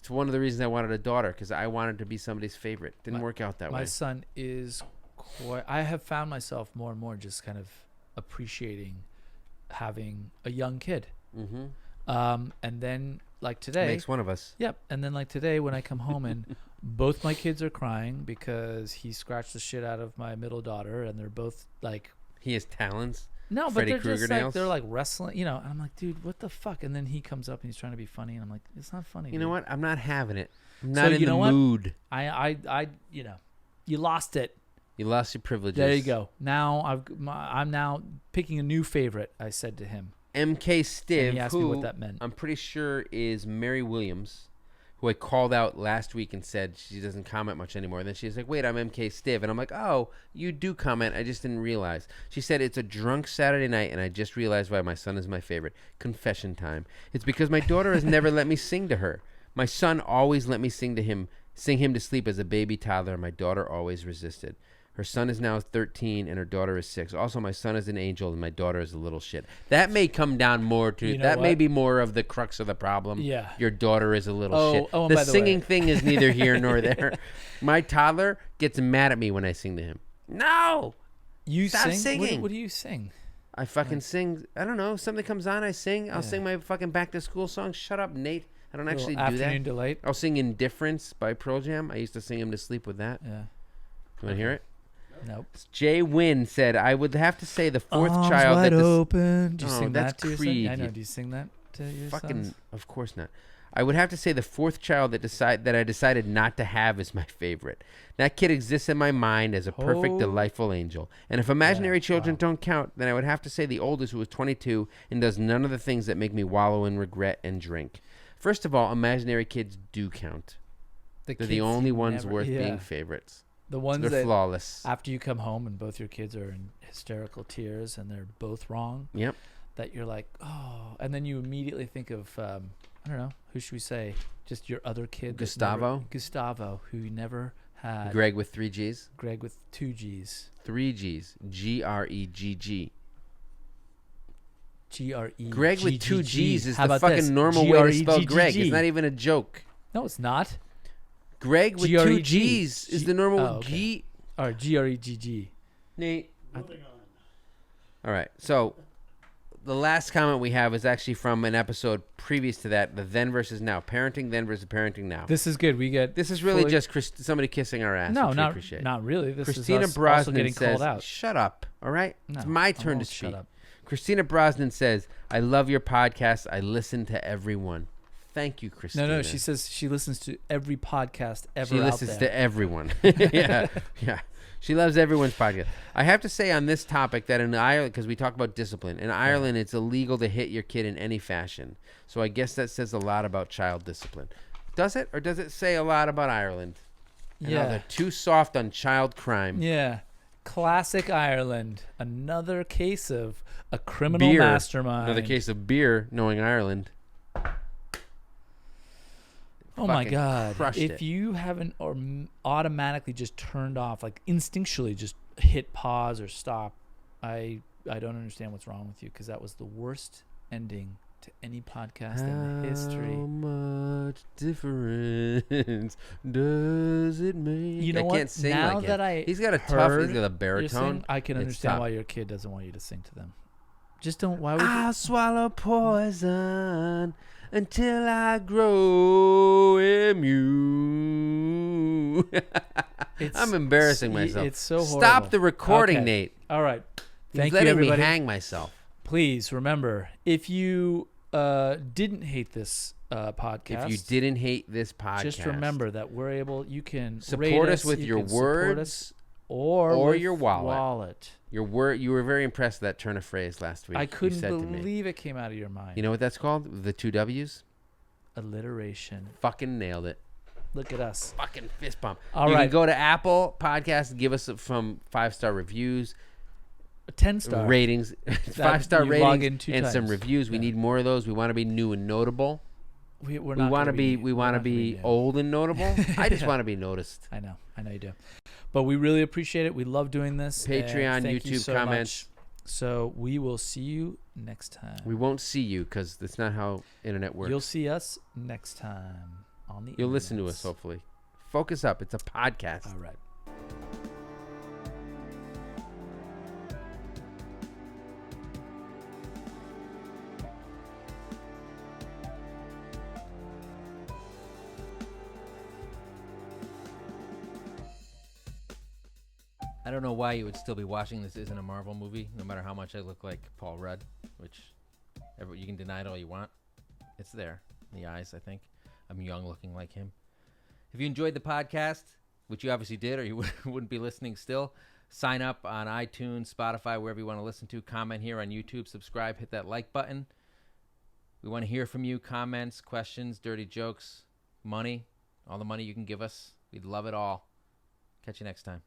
It's one of the reasons I wanted a daughter, because I wanted to be somebody's favorite. Didn't My- work out that My way. son is quite. I have found myself more and more just kind of appreciating having a young kid. Mm-hmm. And then like today. Makes one of us. Yep. And then like today when I come home and both my kids are crying because he scratched the shit out of my middle daughter, and they're both like, He has talons. no, but Freddy they're just Krueger like nails? they're like wrestling, you know. And I'm like, dude, what the fuck? And then he comes up and he's trying to be funny, and I'm like, it's not funny. You know dude. what? I'm not having it. I'm So not in you the know what? mood. I, you know, you lost it. You lost your privileges. There you go. Now I'm now picking a new favorite. I said to him, MK and Stiv, he asked who me what that meant. I'm pretty sure is Mary Williams, who I called out last week and said she doesn't comment much anymore. And then she's like, wait, I'm MK Stiv. And I'm like, oh, you do comment. I just didn't realize. She said, it's a drunk Saturday night, and I just realized why my son is my favorite. Confession time. It's because my daughter has never let me sing to her. My son always let me sing him to sleep as a baby toddler, and my daughter always resisted. Her son is now 13 and her daughter is 6. Also, my son is an angel and my daughter is a little shit. That may come down more to You know that. May what? be more of the crux of the problem. Yeah. Your daughter is a little Oh, shit. oh, and The by the singing way- thing is neither here nor there. My toddler gets mad at me when I sing to him. No, You Stop sing? singing. What do you sing? I fucking sing. I don't know. Something comes on, I sing. I'll Yeah. sing my fucking back to school song. Shut up, Nate. I don't Little actually do Afternoon that. Delight. I'll sing Indifference by Pearl Jam. I used to sing him to sleep with that. Yeah. You want to hear it? No. Nope. Jay Wynn said, I would have to say the fourth Arms child wide that open. Do you Oh, sing that's that to your Creed, son? I know. you Do you sing that to your fucking, sons? of course not. I would have to say the fourth child that I decided not to have is my favorite. That kid exists in my mind as a perfect, Oh. delightful angel. And if imaginary children wow. don't count, then I would have to say the oldest, who is 22 and does none of the things that make me wallow in regret and drink. First of all, imaginary kids do count. They're the kids only you ones never- worth yeah. being favorites. The ones They're that flawless. after you come home and both your kids are in hysterical tears and they're both wrong. Yep. That you're like, oh, and then you immediately think of I don't know, who should we say? Just your other kid, Gustavo, who you never had. Greg with 3 G's. Greg with 2 G's. 3 G's. G-R-E-G-G. G-R-E. Greg with 2 G's is How the about fucking this? normal way to spell G-R-E-G-G-G. Greg. It's not even a joke. No, it's not. Greg with 2 G-R-E-G. G's is the normal Oh, okay. G. Or G-R-E-G-G. Nate. Moving on. All right. So the last comment we have is actually from an episode previous to that, the then versus now. Parenting then versus parenting now. This is good. We get This is really fully- just somebody kissing our ass. No, which we not appreciate. not really. This Christina is us also Brosnan getting says, called out. shut up. All right? No, it's my I turn to won't speak. Shut up. Christina Brosnan says, I love your podcast. I listen to everyone. Thank you, Christina. No, she says she listens to every podcast ever She out listens there. to everyone. yeah. She loves everyone's podcast. I have to say on this topic that in Ireland, because we talk about discipline, in Ireland it's illegal to hit your kid in any fashion. So I guess that says a lot about child discipline. Does it? Or does it say a lot about Ireland? And how they're too soft on child crime. Yeah. Classic Ireland. Another case of a criminal mastermind. Another case of beer knowing Ireland. Oh my Fucking God. crushed If it. you haven't or automatically just turned off, like instinctually just hit pause or stop, I don't understand what's wrong with you, because that was the worst ending to any podcast in history. How much difference does it make? You know I what? can't sing Now like that him. I He's got a tough, heard he's got a You're baritone. saying, I can It's understand tough. why your kid doesn't want you to sing to them. Just don't. Why would you? I'll swallow poison until I grow immune. I'm embarrassing myself. It's so horrible. Stop the recording, Okay. Nate. All right. He's Thank you, letting everybody. me hang myself. Please remember, if you didn't hate this podcast, If you didn't hate this podcast, just remember that we're able. You can Support rate us with you your can support words us, or or with your wallet. You were very impressed with that turn of phrase last week. I You couldn't said to me. believe it came out of your mind. You know what that's called? The 2 W's? Alliteration. Fucking nailed it. Look at us. Fucking fist pump. All you right. can go to Apple Podcasts, give us some 5-star reviews, 10-star ratings, 5-star you log in ratings, 2 and some times. reviews. We Yeah. need more of those. We want to be new and notable. We're We not want to gonna be. we're We want to not gonna be new. old and notable. I just want to be noticed. I know you do. But we really appreciate it. We love doing this. and Patreon, thank you YouTube so comments. much. So we will see you next time. We won't see you because that's not how internet works. You'll see us next time on the. You'll listen to internets. us. Hopefully, focus up. It's a podcast. All right. I don't know why you would still be watching this isn't a Marvel movie, no matter how much I look like Paul Rudd, which you can deny it all you want. It's there in the eyes, I think. I'm young looking like him. If you enjoyed the podcast, which you obviously did or you wouldn't be listening still, sign up on iTunes, Spotify, wherever you want to listen to. Comment here on YouTube, subscribe, hit that like button. We want to hear from you. Comments, questions, dirty jokes, money, all the money you can give us. We'd love it all. Catch you next time.